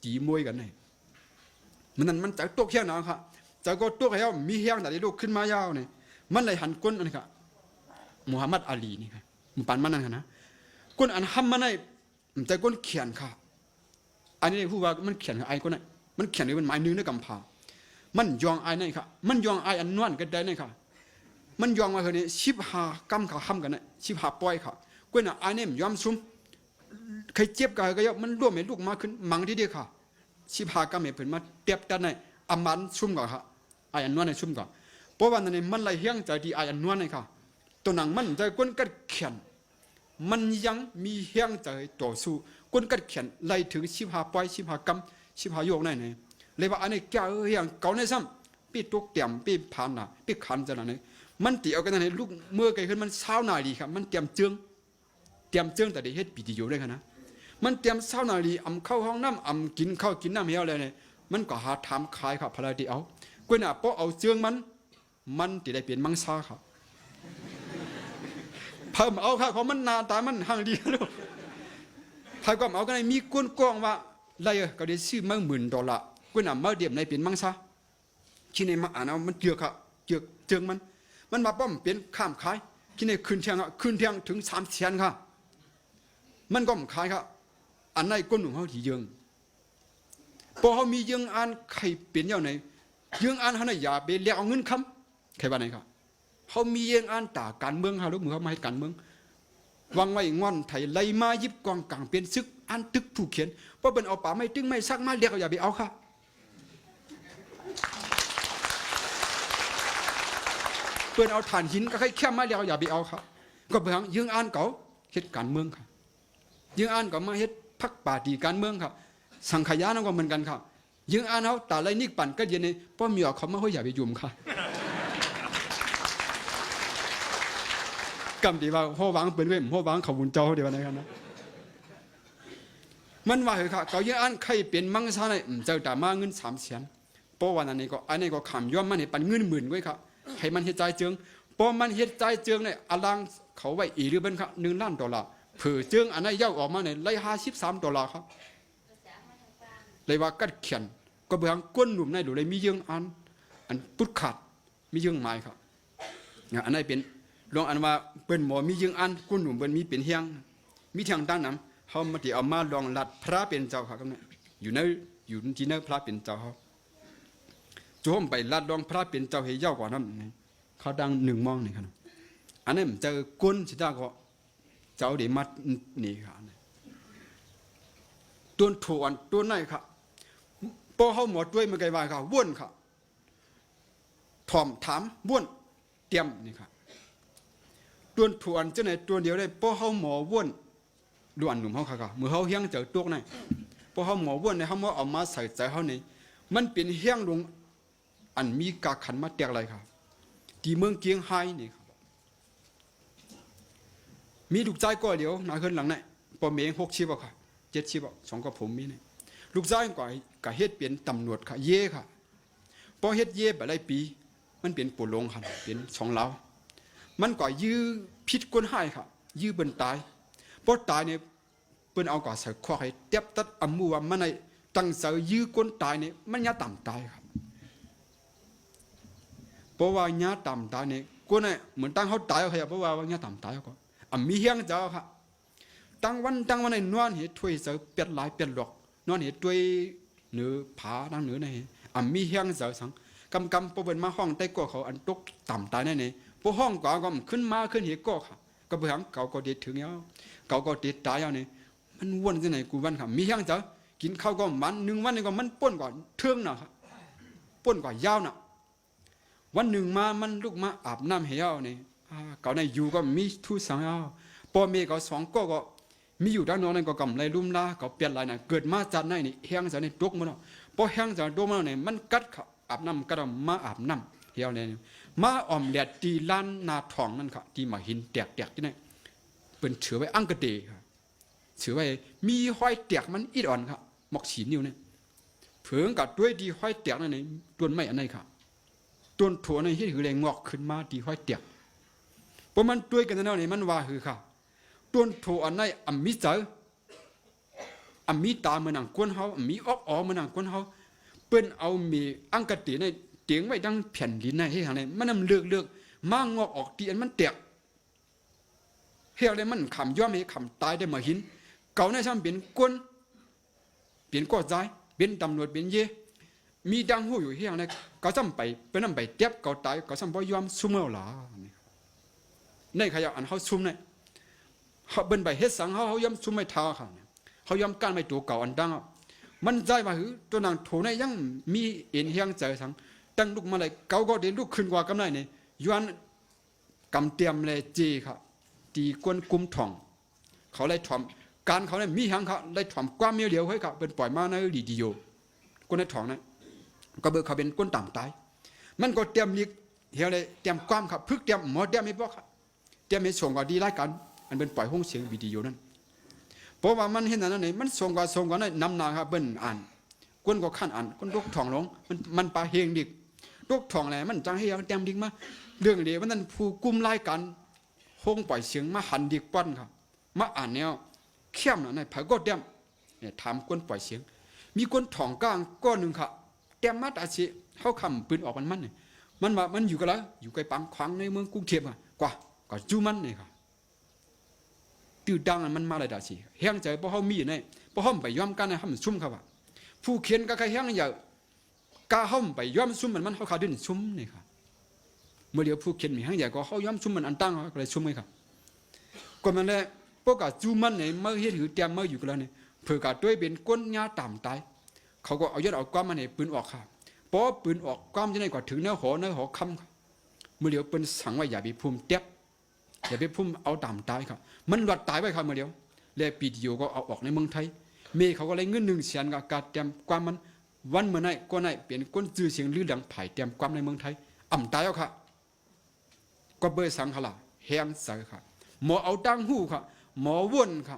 จีมวยกันเนี่ยมันจากตัวเขี้ยนะค่ะจากก็ตัวเขี้ยมีเฮียงแต่ที่ลูกขึ้นมายาวเนี่ยมันเลยหันก้นอันนี้ค่ะมูฮัมหมัดอาลีนี่ค่ะมันปั่นมันนั่นค่ะนะก้นอันห้ำมันได้แต่ก้นเขียนค่ะอันนี้ผู้ว่ามันเขียนไอ้ก้นไหนมันเขียนในเป็นไม้เนื้อในกำพามันยองไอ้นี่ค่ะมันยองไอ้อันนวลกันได้นี่ค่ะมันยองมาเท่านี้ชิบหากำเขาห้ำกันนะชิบหาปล่อยค่ะก้นไอ้นี่มันยอมซุ่มใครเจ็บกันก็ยอมมันร่วมให้ลูกมาขึ้นมังที่เดียวค่ะชิบหากำให้เพิ่นมาเตียบกันในอามันซุ่มก่อนค่ะไอ้อันนวลในซุ่มก่อนเพราะว่านั่นมันไหลเฮี้ยงใจดีไอ้อันนวลนี่ค่ะตัวหนังมันใจก้นกัดเขียนมันยังมีเฮี้ยงใจต่อสู้ก้นกัดเขียนไล่ถึงชิบหาปล่อยชิบหากำชิบหาโยกนั่นเนี่ยเลยว่าอันนี้แก่เฮี้ยงเก่าในซ้ำปีตุกเตี่ยมปีผ่านน่ะปีขันจะนั่นเนี่ยมันตีเอากันนั่นลูกเมื่อไกลขึ้นมันเช้าหนาดีครับมันเตรียมเจืองแต่ได้เฮ็ดปีติโยได้ค่ะนะมันเตรียมเช้าหนาดีเข้าห้องน้ำกินข้าวกินน้ำเฮี้ยอะไรเนี่ยมันก็หาทำขายครับพลาดีเอาก้นอ่ะเพราะเอาเจืองมันตีได้เปลี่ยนมังซาครับเพิ่มเอาค่ะของมันนาตามันห่างดีลูกถ้าก็เอากันมีก้นกองว่าไรก็ได้ซื้อมา$10,000ก้นอ่ะมาเดียมในเปลี่ยนมังซาที่ในมาอ่านเอามันเจือกค่ะเจืองมันมาป้อมเปลี่ยนข้ามขายที่ในคืนเที่ยงถึง300,000ค่ะมันก็ขายค่ะอันในก้นของเขาที่ยืงพอเขามียืงอันใครเปลี่ยนอย่างไหนยืงอันเขาเนี่ยอย่าไปเลี้ยงเอาเงินคำใครบ้านไหนครับเขามียืงอันตาการเมืองฮะลูกมือเขามาให้การเมืองวางไว้งอนไถไล่มายิบกองกลางเปลี่ยนซึกอันตึกผู้เขียนเพราะเป็นเอาป่าไม่ตึงไม่ซักมาเรียกเอาอย่าไปเอาค่ะเปิดเอาฐานหินก็ให้แค่มาเรียกเอาอย่าไปเอาครับก็เพื่อยืงอันเก่าเฮ็ดการเมืองค่ะยืงอันก็มาเฮ็ดพรรคปาฏิการเมืองครับสังขยานั่นก็เหมือนกันครับยืงอันเขาแต่ไรนิกปั่นก็เย็นนี่เพราะมีออกเขามาเขาอย่าไปยุ่มค่ะกำดีว่าพ่อวางเป็นเว้ยพ่อวางเขาบุญเจ้าเดียวนะครับนะมันว่าเหรอค่ะเขายืงอันใครเปลี่ยนมังสาในเจ้าแต่มาเงิน300,000เพราะวันนี้ก็ขำย้อมมันให้ปันเงิน10,000ไว้ครับให้มันเฮ็ดใจเจืองพอมันเฮ็ดใจเจืองเนี่ยอลังเขาไว้อีหรือเป็นครับ$1,000,000เผื่อเจืองอันนั้นย่าออกมาเนี่ยไล่$53ครับเลยว่ากัดเขียนก็เบื่อก้นหนุ่มในดูเลยมียืงอัน อันปุดขาดมียึงหมายครับอันนั้นเป็นลองอันว่าเปิ้นหมอมียึงอันกุนหนุ่มเปิ้นมีเป็นเฮียงมีทางตั้งนำเฮามาที่เอามาลองลัดพระเป็นเจ้าครับเนี่ยอยู่ที่นั่นพระเป็นเจ้าเฮาโจมไปลัดลองพระเป็นเจ้าให้ยาวกว่านั้นเขาดัง1 มองนี่ครับอันนั้นเจอกุนสิได้ก็เจ้าได้มัดนี่ครับตัวถวนตัวไหนครับพอเฮาหมอด้วยมันไกว่าครับว่นครับถ่อมถามว่นเตรียมนี่ครับตัวถวนเจ้าไหนตัวเดียวได้พอเฮาหมอว่นล้วนหนุ่มเฮาค่ะมือเฮาเฮียงเจอตัวไหนพอเฮาหมอว่นเนี่ยเฮาเอามาใส่ใจเฮานี่มันเป็นเฮียงลงอันมีกาขันมาแตกอะไรครับที่เมืองเกียงไฮ้นี่ครับมีลูกชายก็เดียวนาขึ้นหลังไหนปอเมง6 ชีพค่ะ7 ชีพ2กับผมมีนี่ลูกชายก็เฮ็ดเป็นตำรวจค่ะเย่ค่ะพอเฮ็ดเย่ไปหลายปีมันเป็นปู่ลงค่ะเป็น2 ลาวมันก็ยื้อพิษคนหายค่ะยื้อเปิ้นตายพอตายเนี่ยเปิ้นเอาก็ใส่ควักให้เต็บตัดอำมูว่ามันในตั้งเสือยื้อคนตายเนี่ยมันยาต่ำตายครับเพราะว่ายาต่ำตายเนี่ยคนเนี่ยเหมือนตั้งเขาตายเอาใครเพราะว่ายาต่ำตายก็มีเฮียงเจ้าค่ะตั้งวันในนวลเหตุถ้วยเสือเปียดหลายเปียดหลอกนวลเหตุถ้วยเนื้อผาดังเนื้อในมีเฮียงเสือสังกำพอเปิดมาห้องใต้ก็เขาอันตกต่ำตายแน่เนี่ยพอห้องก่อนก็ขึ้นมาขึ้นเหตุก็ค่ะก็เบื่อเขาก็เด็ดถึงแล้วเขาก็เด็ดตายแล้วเนี่ยมันวนที่ไหนกูวันค่ะมีเฮียงเสือกินข้าวก็มัน1 วันนี่ก็มันป้นก่อนเทืองน่ะครับป้นก่อนยาวน่ะวันหนึ่งมามันลุกมาอาบน้ำให้เอาเนี่ยเขาในอยู่ก็มีทุสังเอาพอเมก็2 ก็มีอยู่ด้านนอกนั่นก็กำไรลุ่มลาก็เปลี่ยนหลายน่ะเกิดมาจากไหนนี่เฮียงจากในตกมันพอเฮียงจากตกมันเนี่ยมันกัดเขาอาบน้ำก็ต้องมาอาบน้ำเฮียวเนี่ยมาอ่อมแดดตีล้านนาทองนั่นค่ะที่มาหินแตกที่นั่นเป็นเฉือไว้อังกะเดค่ะเฉือไว้มีห้อยแตกมันอิดอ่อนค่ะหมอกฉีนิ้วเนี่ยเผืองกับด้วยดีห้อยแตกนั่นนี่ต้นไม้อันไหนค่ะต้นถั่วในที่ถือแรงงอกขึ้นมาดีห้อยแตกเพราะมันด้วยกันนั่นนี่มันว่าคือค่ะต้นถั่วอันไหนมีเจอมีตาเหมือนหนังก้นเฮามีออกเหมือนหนังก้นเฮาเปิ้นเอามีอังกะเดในเตียงไว้ดังแผ่นดินในให้ทางไหนมันนำเลือกมางอกออกตีอันมันแตกเฮียอะไรมันขำย่อมให้ขำตายได้มาหินเก่าในช่างเป็นก้นเปลี่ยนก็ใจเป็นตำรวจเป็นเย่มีดังหูอยู่เฮียอะไรก็จำไปเป็นนำไปเตียบเก่าตายก็จำบ่ยอมซุ่มเอาหลาในขยะอันเขาซุ่มในเขาเบิ่นไปเฮ็ดสังเขายอมซุ่มไม่ท้าค่ะเขายอมการไม่ตัวเก่าอันดังมันใจว่าหือตัวนางโถในยังมีเอ็นเฮียงใจสังตั้งลูกมาเลยเก่าก็เดินลูกขึ้นกว่ากำไรเนี่ยย้อนกำเตรียมเลยเจค่ะตีกวนกุมถ่องเขาเลยถ่อมการเขาเนี่ยมีหังเขาเลยถ่อมความเมียวเดียวให้เขาเป็นปล่อยมาในดีโยกวนในถ่องนั้นก็เบิกเขาเป็นกวนต่ำตายมันก็เตรียมลิกเฮียเลยเตรียมความครับพึกเตรียมหมอเตรียมไม่พอครับเตรียมไม่ส่งก็ดีไล่กันอันเป็นปล่อยห้องเสียงวิดีโอนั้นเพราะว่ามันเห็นนั่นนี่มันส่งก็นั่นนำนาครับเบิ้นอ่านกวนก็ขั้นอ่านกวนลูกถ่องลงมันปลาเฮงดิกลูกถ่องแหละมันจังให้เตรียมดิกมาเรื่องเดียวมันนั่นผู้กุมไล่กันห้องปล่อยเสียงมาหันดิกป้อนครับมาอ่านแนวเข้มน่ะในผาก็เตรียมเนี่ยถามกวนปล่อยเสียงมีกวนถ่องกลางก้อนหนึ่งค่ะเตรียมมาตาชีเข้าคำปืนออกมันเนี่ยมันว่ามันอยู่กันแล้วอยู่ไกลปังขวางในเมืองกรุงเทพอ่ะกว่าก็จูมันเนี่ยค่ะตื่นดังมันมาเลยดาชีเฮียงใจเพราะเขามีเนี่ยเพราะเขาไปย้อมกันในห้องชุ่มครับว่าผู้เขียนก็ใครเฮียงอย่างกาห้องไปย้อมชุ่มมันเขาขาดินชุ่มเนี่ยค่ะเมื่อเดียวผู้เขียนมีเฮียงใหญ่ก็เขาย้อมชุ่มมันอันตั้งก็เลยชุ่มเลยครับก่อนมันเลยพวกกาจูมันเนี่ยเมื่อเฮ็ดถือเตรียมเมื่ออยู่กันแล้วเนี่ยเผื่อกาด้วยเป็นก้นหญ้าต่ำตายเขาก็เอายอดเอาก้อนมันเนี่ยปืนออกค่ะเพราะปืนออกก้อนจะได้กว่าถึงเนื้อหอคำเมื่อเดียวเป็นสังไว้อย่าไปภูมิเต็บอย่าไปพุ่มเอาต่ำตายครับมันหลัดตายไปครับเมื่อเดียวแล้วปีเดียวก็เอาออกในเมืองไทยเมย์เขาก็เลยเงิน100,000กับการเตรียมความมันวันเมื่อไหร่ก็ไหนเปลี่ยนก้นจื้อเสียงลือดังไผ่เตรียมความในเมืองไทยตายแล้วค่ะก็เบอร์สังขละแหงใส่ค่ะหมอเอาดังหูค่ะหมอวนค่ะ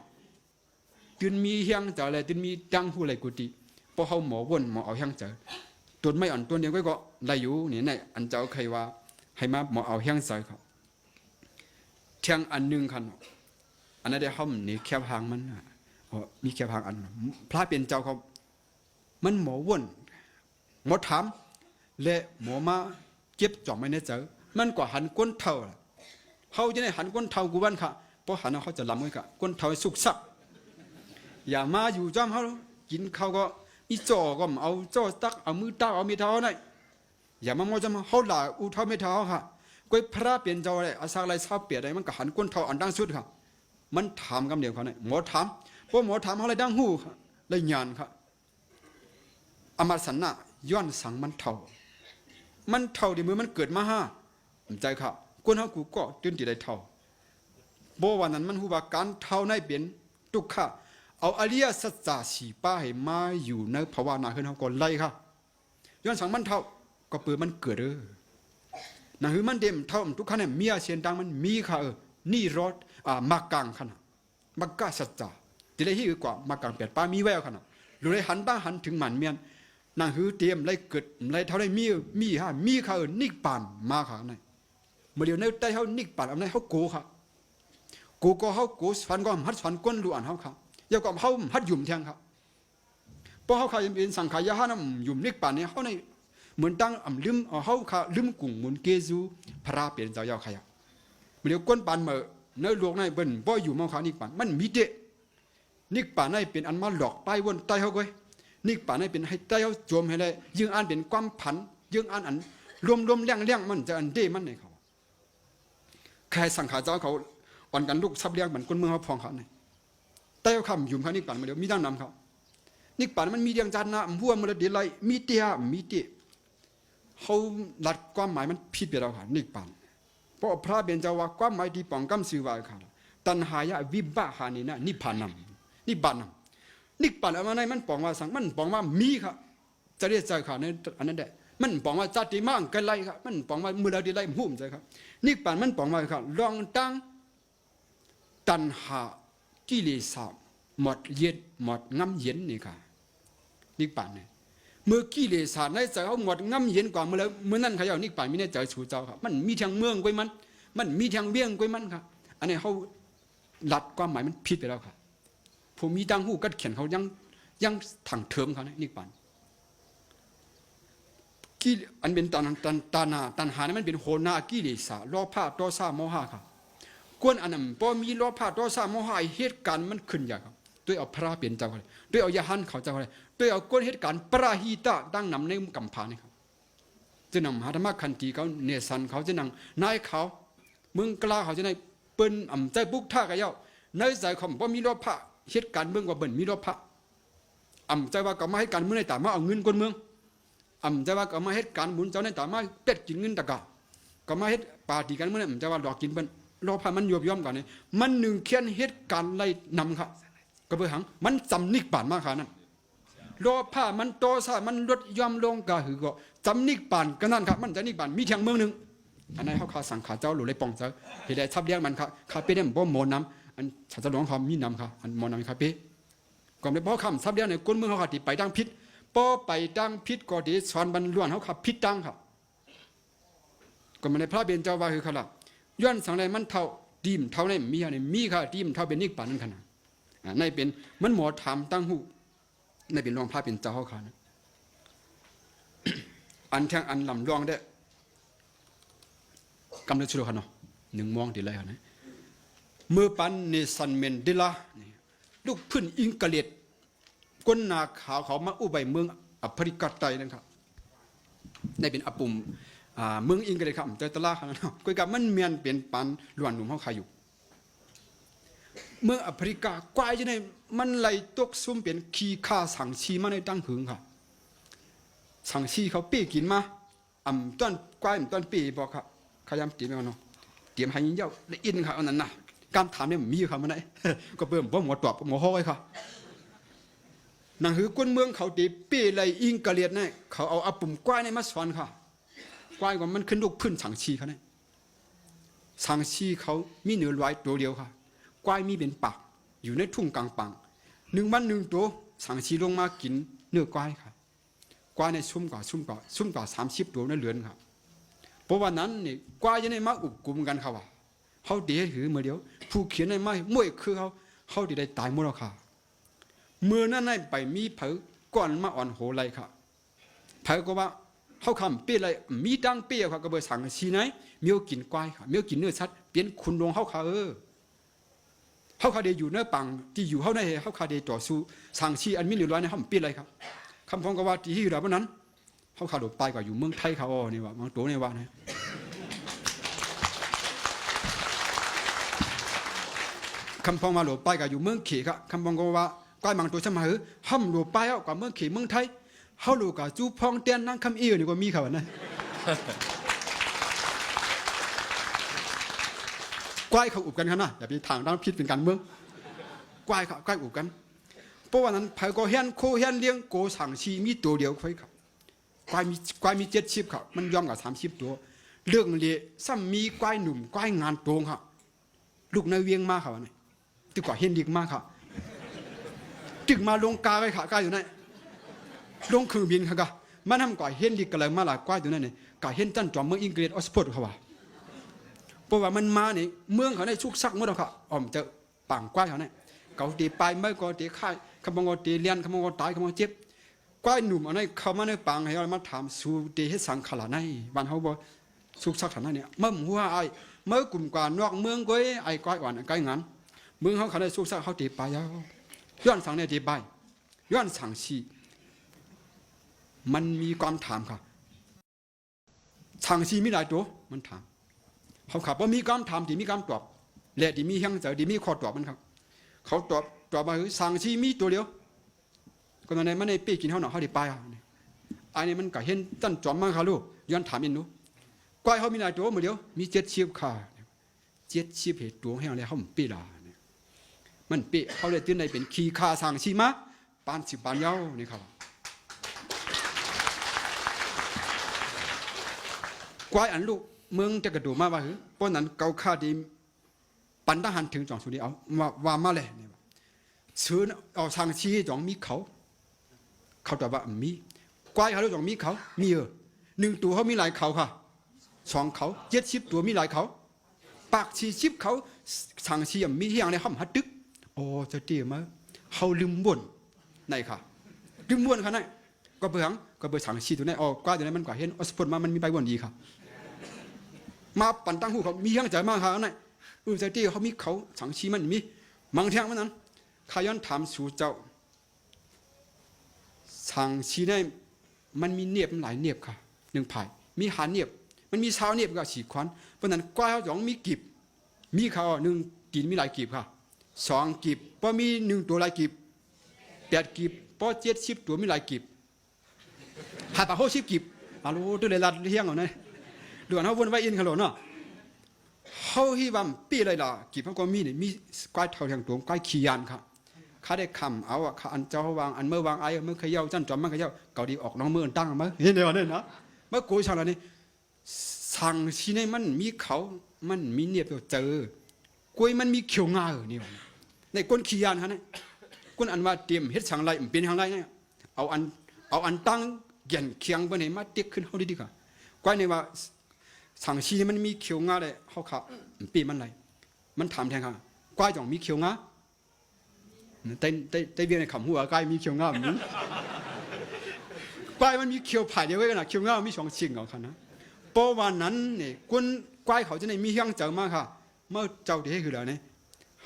ตื่นมีแหงจะอะไรตื่นมีดังหูอะไรกุฏิพอเขาหมอวนหมอเอาแหงจะตัวไม่อ่อนตัวเดียวก็ได้อยู่นี่ในอันเจ้าใครว่าให้มาหมอเอาแหงใส่ครับเทียงอันหนึ่งคันอันนั้นได้ห้องนี่แคบหางมันมีแคบหางอันพระเป็นเจ้าเขามันหมอวนหมอถาม และหมอมาเก็บจ่องไม่แน่เจอมันกว่าหันก้นเท่าล่ะเขาจะได้หันก้นเท่ากูบ้านค่ะเพราะหันเขาจะลำไว้ค่ะก้นเท่าสุกสักอย่ามาอยู่จอมเขากินข้าวก็อีจ่อก็เอาจ่อตักเอามือตักเอามีเท้าหน่อยอย่ามามอจำเขาหล่าอูเท้าไม่เท้าค่ะก็พระเปลี่ยนเจ้าอะไรอาสาอะไรทราบเปลี่ยนอะไรมันก็หันก้นเท่าอันดังสุดค่ะมันถามคำเดียวเขาเนี่ยหมอถามเพราะหมอถามเขาอะไรดังหูค่ะเลยญาณค่ะอมรสันนะย้อนสังมันเท่าที่มือมันเกิดมาห้าใจค่ะก้นเขากูก็ตื่นตีได้เท่าโบวันนั้นมันหูว่าการเท่าในเปลี่ยนทุกข์ค่ะเอาอริยสัจจะสีป้าให้มาอยู่ในภาวนาขึ้นเขาก่อนไล่ค่ะย้อนสังมันเท่าก็เปิดมันเกิดนั่นคือมันเต็มเท่าทุกขณะมีอาเซียนดังมันมีค่ะนี่รถมากังขนาดมากาสัจจะที่ได้ที่กว่ามากังเปลี่ยนป้ามีแววขนาดหรือได้หันตั้งหันถึงหมันเมียนนั่นคือเตรียมไล่เกิดไล่เท่าได้มีค่ะมีค่ะนิกปานมาค่ะนั่นเมื่อเดียวในใต้เขานิกปานอันนั้นเขาโกค่ะโกก็เขาโกฟันก็หัดฟันก้นดูอันเขาค่ะยาวกับเขาหัดยุ่มแทงครับเพราะเขาขายเป็นสังขารยาห้ามยุ่มนิกปานเนี่ยเขาในเหมือนตั้งลืมเขาค่ะลืมกุ้งมุนเกจูพระเปลี่ยนเจ้ายาวขยะเมื่อเดียวก้นปานเมื่อเนื้อหลวงในเบิ้ลบ่อยู่มองเขานิกปานมันมีเดะนิกปานในเป็นอันมาหลอกไปวนใต้เขาก้อยนิกป่านให้เป็นให้ใต้เขาโจมให้ได้ยึงอ่านเป็นความผันยึงอ่านอันรวมเลี้ยงมันจะอันเดมันในเขาแค่สังขารเจ้าเขาอ่อนกันลูกซับเลี้ยงเหมือนคนเมืองเขาพองเขาในใต้เขาคำยุ่มเขานิกป่านมาเดี๋ยวมีดังนำเขานิกป่านมันมีเดียงจานนะหัวมันเดียไรมีเตี้ยมีเตี้ยเขาหลัดความหมายมันผิดไปแล้วค่ะนิกป่านเพราะพระเบญจว่าความหมายที่ปองกำสื่อว่าค่ะตัณหายะวิบะหานี่นะนิพพานัมนิบานัมนิกปันเอามาในมันปองว่าสังมันปองว่ามีครับจะเรียกใจขาในอันนั้นแหละมันปองว่าจัติมั่งกันไรครับมันปองว่ามือเราดีไรหุ่มใจครับนิกปันมันปองว่าครับลองตั้งตัณหากิเลสหมดเย็นหมดงำเย็นนี่ค่ะนิกปันเนี่ยเมื่อกิเลสในใจเขาหมดงำเย็นกว่าเมื่อนั้นเขาเอานิกปันมีในใจสู่เจ้าครับมันมีทางเมืองกวยมันมีทางเบี้ยงกวยมันครับอันนี้เขาหลัดความหมายมันผิดไปแล้วครับผมมีดังหูกัดเขียนเขายังถังเทิมเขาเนี่ยนิกปันกิอันเป็นตันหานี่มันเป็นโหนากิเลสล้อผ้าต่อซาโมหะครับกวนอันนั้นพอมีล้อผ้าต่อซาโมหะเหตุการณ์มันขึ้นอย่างครับด้วยเอาพระเปลี่ยนเจ้าอะไรด้วยเอายาหันเขาเจ้าอะไรด้วยเอากวนเหตุการณ์ปราหิตะดังนำในกัมพานี่ครับจะนำหาธรรมคันตีเขาเนสันเขาจะนั่งนายเขาเมืองกลาเขาจะในเปิ้นใจบุกท่ากระเย้าในใจเขาพอมีล้อผ้าเหตุการณ์เมืองว่าเบิ่นมีรบพระใจว่าก็มาให้การเมืองในตามาเอาเงินคนเมืองใจว่าก็มาเหตุการณ์บุญเจ้าในตามาเป็ดกินเงินตะกะก็มาเหตุปาฏิกันเมื่อใจว่าหลอกกินเป็นรบพระมันย่อมกันนี่มันหนึ่งเขียนเหตุการณ์ไล่นำครับก็เพื่อหังมันจำนิกป่านมากค่ะนั่นรบพระมันโตซะมันลดย่อมลงกะหือก็จำนิกป่านก็นั่นครับมันจะนิกป่านมีเทียงเมืองหนึ่งอันนั้นเขาขาสังขาเจ้าหลุดเลยปองเจ้าเหตุใดทับเลี้ยงมันครับข้าเป็นเนี่ยบ่โมน้ำอันชาติหลวงเขามีนำค่ะอันมอนำครับพี่ก่อนในพ่อคำซับเดียวในก้นเมืองเขาขัดไปดังพิษป้อไปดังพิษก็ดีสอนบรรล้วนเขาขับพิษดังครับก่อนมาในพระเบญจว่าคือขลับย้อนสังไรมันเท่าดีมเท่าในมีอะไรมีค่ะดีมเท่าเป็นนิกปานนั่นขนาดในเป็นมันหมอถามตั้งหูในเป็นรองพระเป็นเจ้าเขาขานะอันแทงอันลำรองได้กำลังชุดขนาดหนึ่งมองดีเลยนะเมื่อปันเนสันเมนเดลาลูกพื้นอิงกะเลียดก้นนาขาวเขามาอุบายเมืองอภริกัตไตนะครับในเป็นอปุ่มเมืองอิงกะเลียดครับเจอตะลาขนาดกุยกับมันเมียนเปลี่ยนปันหลวนหนุ่มเขาขายอยู่เมืองอภริกากวายจะในมันไหลตกซุ่มเปลี่ยนขี้ข้าสังชีมาในตั้งหึงค่ะสังชีเขาปีกินมาต้นกวายต้นปีบอกครับขยำตีไม่เอาเนาะเตรียมให้ยิงเย้าและอินค่ะอันนั้นนะการถามเนี่ยมีค่ะมันไหนก็เพิ่มว่าหมอตอบหมอห้อยค่ะหนังหือก้นเมืองเขาตีปีไรอิงกะเลียดเนี่ยเขาเอาอาปุ่มกวายในมาสอนค่ะกวายว่ามันขึ้นลูกพื้นสังชีเขาเนี่ยสังชีเขามีเนื้อลอยตัวเดียวค่ะกวายมีเป็นปากอยู่ในทุ่งกลางปังหนึ่งวันหนึ่งตัวสังชีลงมากินเนื้อกวายค่ะกวายในชุ่มกว่า30 ตัวในเรือนค่ะเพราะวันนั้นนี่กวายจะได้มาอุบกลุ่มกันค่ะว่าเขาเดี๋ยวถือเมื่อเดียวผู้เขียนในไม้มวยคือเขาได้ตายหมดแล้วค่ะเมื่อนั้นไปมีเผาก่อนมาอ่อนโหไรค่ะเผาก็ว่า เขาคำเปี้ยอะไรมีดังเปี้ยเขาก็เบอร์สั่งชีไหนมีกินควายค่ะมีกินเนื้อชัดเปลี่ยนคุณลงเขาขาเขาขาเดียอยู่เนื้อปังที่อยู่เขาในเขาขาเดียต่อสู้สั่งชีอันมีเหลือร้อยในเขาเปี้ยอะไรครับคำพองก็ว่าที่เราเพราะนั้นเขาขาดไปกว่าอยู่เมืองไทยเขานี่ว่าเมืองโตนี่ว่านะคำพองมาหลบไปกับอยู่เมืองเขยครับคำพองก็ว่าก้อยมังตัวสมัยห้ามหลบไปเอากว่าเมืองเขยเมืองไทยเขาหลบกับจูพองเตียนนั่งคำเอี้ยนี่ก็มีเขานะก้อยเขาอุบกันขนาดอย่าไปทางด้านพิษเป็นการเมืองก้อยเขาก้อยอุบกันเพราะว่านั้นไผ่ก็เฮียนโคเฮียนเลี้ยงโกสั่งชีมีตัวเดียวค่อยครับก้อยมี70ครับมันยอมกับ30ตัวเรื่องเลี้ยซ้ำมีก้อยหนุ่มก้อยงานตรงครับลูกในเวียงมากครับนี่ตึกกว่าเฮียนดีมากครับตึกมาลงกาไปขาใกล้อยู่นั่นลงเครื่องบินครับมันทำก่อยเฮียนดีกันเลยมาหลายก้อยอยู่นั่นนี่ก่อยเฮียนจันจอมเมืองอังกฤษออสฟอร์ดเขาว่าเพราะว่ามันมาเนี่ยเมืองเขาในชุกซักเมื่อเราค่ะออมเจอป่างก้อยเขาเนี่ยเขาตีไปไม่ก็ตีค่ายขบงตีเลียนขบงตายขบงเจ็บก้อยหนุ่มอะไรเขามาในป่างให้เรามาถามสู่ตีให้สังขารในบ้านเขาบอกชุกซักฐานเนี่ยเมื่อหัวไอเมื่อกลุ่มกว่านอกเมืองก้อยไอ้ก้อยอ่อนก้อยงานเมืองเขาในชุกซักเขาตีไปย้อนสั่งเนี่ยตีไปย้อนสั่งชีมันมีความถามค่ะสั่งชีมีหลายตัวมันถามเขาขับว่ามีการถามที่มีการตอบและที่มีเฮียงเจอที่มีข้อตอบมันครับเขาตอบมาคือสั่งชีมีตัวเดียวก็ตอนนั้นมันในปีกินเขาหน่อเขาได้ไปอันนี้มันก็เห็นตั้นจอมมากค่ะลูกย้อนถามอินดูก้อยเขามีหลายตัวมือเดียวมี70ค่ะ70เหตุตัวให้อะไรเขาปีละมันปีเขาเลยตื่นในเป็นขีคาสั่งชีมาปาน10 ปานเย้านี่ครับก้อยอันลูกเมืองจะกระดูมาว่าคือเพราะนั้นเกาค่าดีปันทหารถึงจองสุดีเอาว่ามาเลยเนี่ยซื้อเอาทางชี้จองมีเขาตอบว่ามีก้อยเขาจองมีเขามี1ตัวเขามีหลายเขาค่ะ2เขา70ตัวมีหลายเขาปาก40เขาทางชี้มีเฮียงในห้องหัดตึกโอ้จะเตี้ยมาเขาลืมบ่นไหนค่ะลืมบ่นค่ะนั่นก็เบื่อทางชี้ตัวนี้อ๋อก้อยตัวนี้มันกว่าเห็นอสพลมามันมีใบบ่นดีค่ะมาปั่นตั้งหูเขามีเฮียงใจมากค่ะนั่นใจที่เขามีเขาสังชีมันมีมังเทียงมันนั้นข้าย้อนถามสู่เจ้าสังชีได้มันมีเนียบหลายเนียบค่ะ1 ภายมีหาเนียบมันมีเช้าเนียบกับ4 ควันเพราะนั้นก้อยเขา2มีกีบมีเขา1กินมีหลายกีบค่ะ2กีบเพราะมี1ตัวหลายกีบ8กีบเพราะ70ตัวมีหลายกีบหาปาก60กีบอาลูตัวเลยลัดเฮียงเอาเนี่ยเดือนเขาวนไว้อินขลุ่นเนาะเขาที่ว่าปีอะไรล่ะกี่พระก็มีเนี่ยมีก้อยเท่าแทงตัวก้อยขี้ยานครับข้าได้คำเอาข้าอันเจ้าวางอันเมื่อวางไอ้เมื่อขย่าจันจอมเมื่อขย่าเกาดีออกน้องเมื่อตั้งมั้ยเห็นเดียวเนี่ยนะเมื่อกูชาวเราเนี่ยสั่งชีในมันมีเขามันมีเนียบเจอกล้วยมันมีเขียวงานี่ในก้นขี้ยานครับเนี่ยก้นอันว่าเตรียมเฮ็ดสั่งไรเป็นทางไรเนี่ยเอาอันตั้งเกี่ยนเคียงไปไหนมาเต็กขึ้นเขาดีกว่าก้อยในว่าสั่งชีมันมีเขียวงาเลยเขาขับปีมันไรมันถามแทนค่ะก้อยจ่องมีเขียวงาแต่เวียนในขำหัวก้อยมีเขียวงาแบบนี้ก้อยมันมีเขียวผ่ายเดียวกันนะเขียวงามี2 สิ่งเหรอคะนะเพราะวันนั้นเนี่ยก้นก้อยเขาจะในมีเฮียงเจอมากค่ะเมื่อเจ้าที่ให้คืออะไรเนี่ย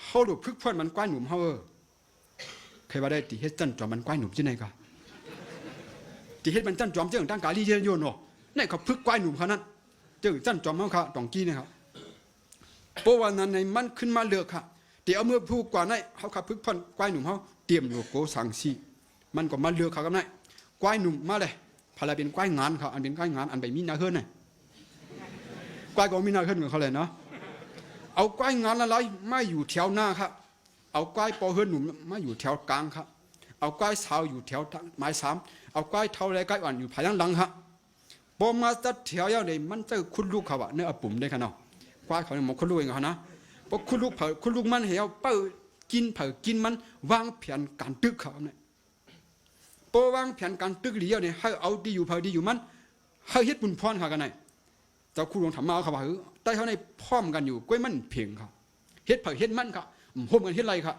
เขาดูพึกเพื่อนมันก้อยหนุ่มเขาเคยว่าได้ตีเฮ็ดจันจอมมันก้อยหนุ่มที่ไหนกันตีเฮ็ดมันจันจอมเจ้าตั้งกาลีเยนโยนวะนี่เขาพึกก้อยหนุ่มเขานั้นเจ้าจันจอมเขาค่ะตองกี้นะครับเพราะวันนั้นในมันขึ้นมาเลือกค่ะเดี๋ยวเอามือพูกว่านั่นเขาขับพึกพันก้อยหนุ่มเขาเตรียมโลโก้สังสีมันก็มาเลือกเขากับนั่นก้อยหนุ่มมาเลยพาราเป็นก้อยงานเขาอันเป็นก้อยงานอันไปมีนาเฮิร์นน่ะก้อยก็มีนาเฮิร์นกับเขาเลยเนาะเอาก้อยงานอะไรมาอยู่แถวหน้าครับเอาก้อยปอเฮิร์นหนุ่มมาอยู่แถวกลางครับเอาก้อยสาวอยู่แถวไม้3เอาก้อยเท่าไรก้อยอ่อนอยู่ภายหลังครับพอมาตัดแถวยาวเลยมันจะคุณลูกเขาอะเนื้อปุ่มได้ขนาดกว่าเขาเนี่ยมันคุณลูกเองเขานะพอคุณลูกมันเหี่ยวเปิดกินมันวางแผนการตึกเขาเนี่ยพอวางแผนการตึกเลี้ยวเนี่ยให้เอาดีอยู่มันให้เฮ็ดบุญพรเขากันไหนเจ้าคุณหลวงธรรมะเขาว่าแต่เขาในพร้อมกันอยู่ก้อยมันเพียงเขาเฮ็ดเฮ็ดมันครับห่มกันเฮ็ดไรครับ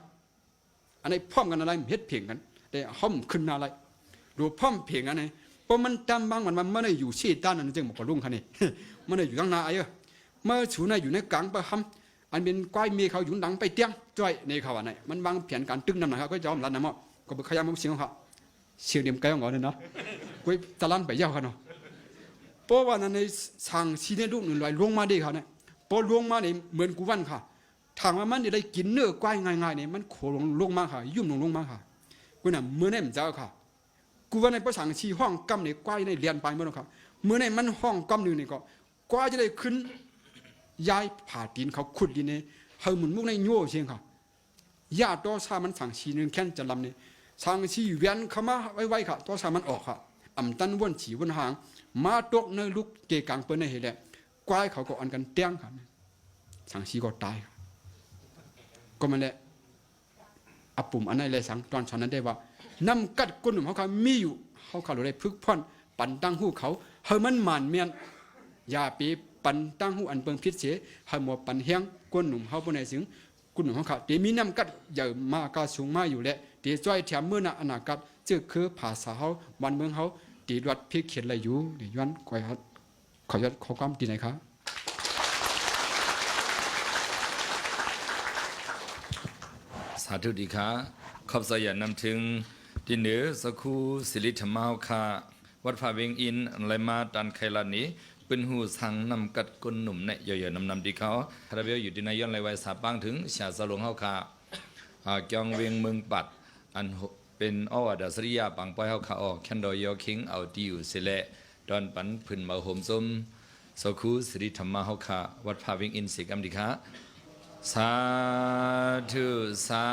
อันนี้พร้อมกันอะไรเฮ็ดเพียงกันแต่ห้อมขึ้นอะไรดูพร้อมเพียงกันไหนเพ ราะมันตามบางมันไม่ได้อยู่ชีต้านนั่นจึงบอกกับลุงคันนี่มันได้อยู่ตั้งนานเออเมื่อชูนายอยู่ในกลางประคำอันเป็นก้อยมีเขาอยู่หลังไปเตี้ยงจ้อยในเขาอันไหนมันวางแผนการตึงน้ำหนักเขาก็ยอมรันนะมั้งก็ไปขยันมันเสียงเขาเสียงเดียมไกลของเขาเนี่ยเนาะกูตะลันไปยาวเขาเนาะเพราะว่านั้นในสั่งชีเนี่ยลูกหนึ่งลอยลงมาดีเขาเนี่ยพอลงมาเนี่ยเหมือนกูวันค่ะทางว่ามันได้กินเนื้อก้อยง่ายๆเนี่ยมันโขลงมาค่ะยุ่มลงมาค่ะกูน่ะเมื่อเนี่ยมันเจ้าค่ะกูว่าในภาษาชีห้องกำเนี่ยก้อยในเรียนไปเมื่อค่ะเมื่อในมันห้องกำหนึ่งเนี่ยก็ก้อยจะได้ขึ้นย้ายผ่าดินเขาขุดดินเนี่ยเฮาหมุนมุกในโย่เชียงค่ะญาติตัวชามันสั่งชีนึงแค่จะลำเนี่ยสั่งชีเวียนเข้ามาไว้ค่ะตัวชามันออกค่ะอ่ำตันวนฉีวนหางมาตกในลูกเกกังเปิ้นในเหตุแหละก้อยเขาก็อันกันเตี้ยงค่ะสั่งชีก็ตายก็มันแหละอับปุ่มอันนั้นเลยสั่งตอนฉันนั้นได้ว่านำกัดก้นหนุ่มเขามีอยู่เขาเลยพึกพ่อนปั่นตั้งหูเขาเฮามันหมันเมียนยาปีปันตั้งหูอันเปิงพิษเสียให้หมดปันเฮียงก้นหนุ่มเขาบนไหนถึงก้นหนุ่มเขาเดี๋ยวมีน้ำกัดใหญ่มากาสูงมาอยู่แหละเดี๋ยวจ้อยแถมเมื่อน่ะอนาคตจึกคือภาษาเขาวันเมืองเขาตีวัดพิกเขียนอะไรอยู่เดี๋ยวย้อนขอย้อนขอความดีหน่อยครับสาธุดีค่ะขอบสยานำถึงที่เหนือสักคูสิริธรรมาค่ะวัดพาเวงอินอะไรมาตันไคลานี้เป็นหูสังนำกัดกุนหนุ่มเนี่ยเยอะๆนำดีเขาคาราเบลอยู่ที่นายย้อนไรไว้สาปังถึงชาสลงเฮาค่ะจองเวียงเมืองปัดอันเป็นอ้อดัสริยาปังปอยเฮาค่ะออกแคนดอยอคิงเอาดีอยู่สิแลดอนปันพื้นมาห่มส้มสักคูสิริธรรมาเฮาค่ะวัดพาเวงอินสิกรรมดีค่ะสาธุสา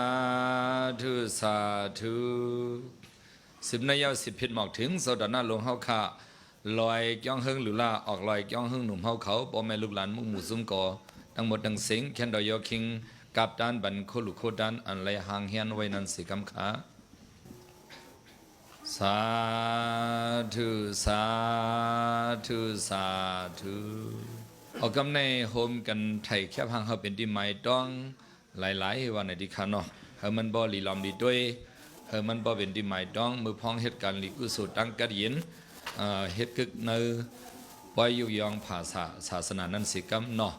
ธุสาธุสิบนายาวสิบผิดหมอกถึงโซดานาลงเฮาค่ะลอยจ้องเฮิงหรือล่าออกลอยจ้องเฮิงหนุ่มเฮาเขาปอแม่ลูกหลานมุกหมู่ซุ่มกอทั้งหมดทั้งสิงแคนดอยอคิงกับด้านบันโคลุโคด้านอันไรหางเฮียนไว้นันสิกำขาสาธุสาธุสาธุออกกำในโฮมกันไทยแคบหางเขาเป็นที่ไม้ต้องหลายๆวันในที่คาเนาะเฮมันบ่ลีลอมดีด้วยเฮมันบ่เป็นที่ไม้ต้องมือพ้องเหตุการณ์ลีกุสุตั้งกัดยินเหตุกึกในปอยยุยองภาษาศาสนานั้นสิกรรมเนาะ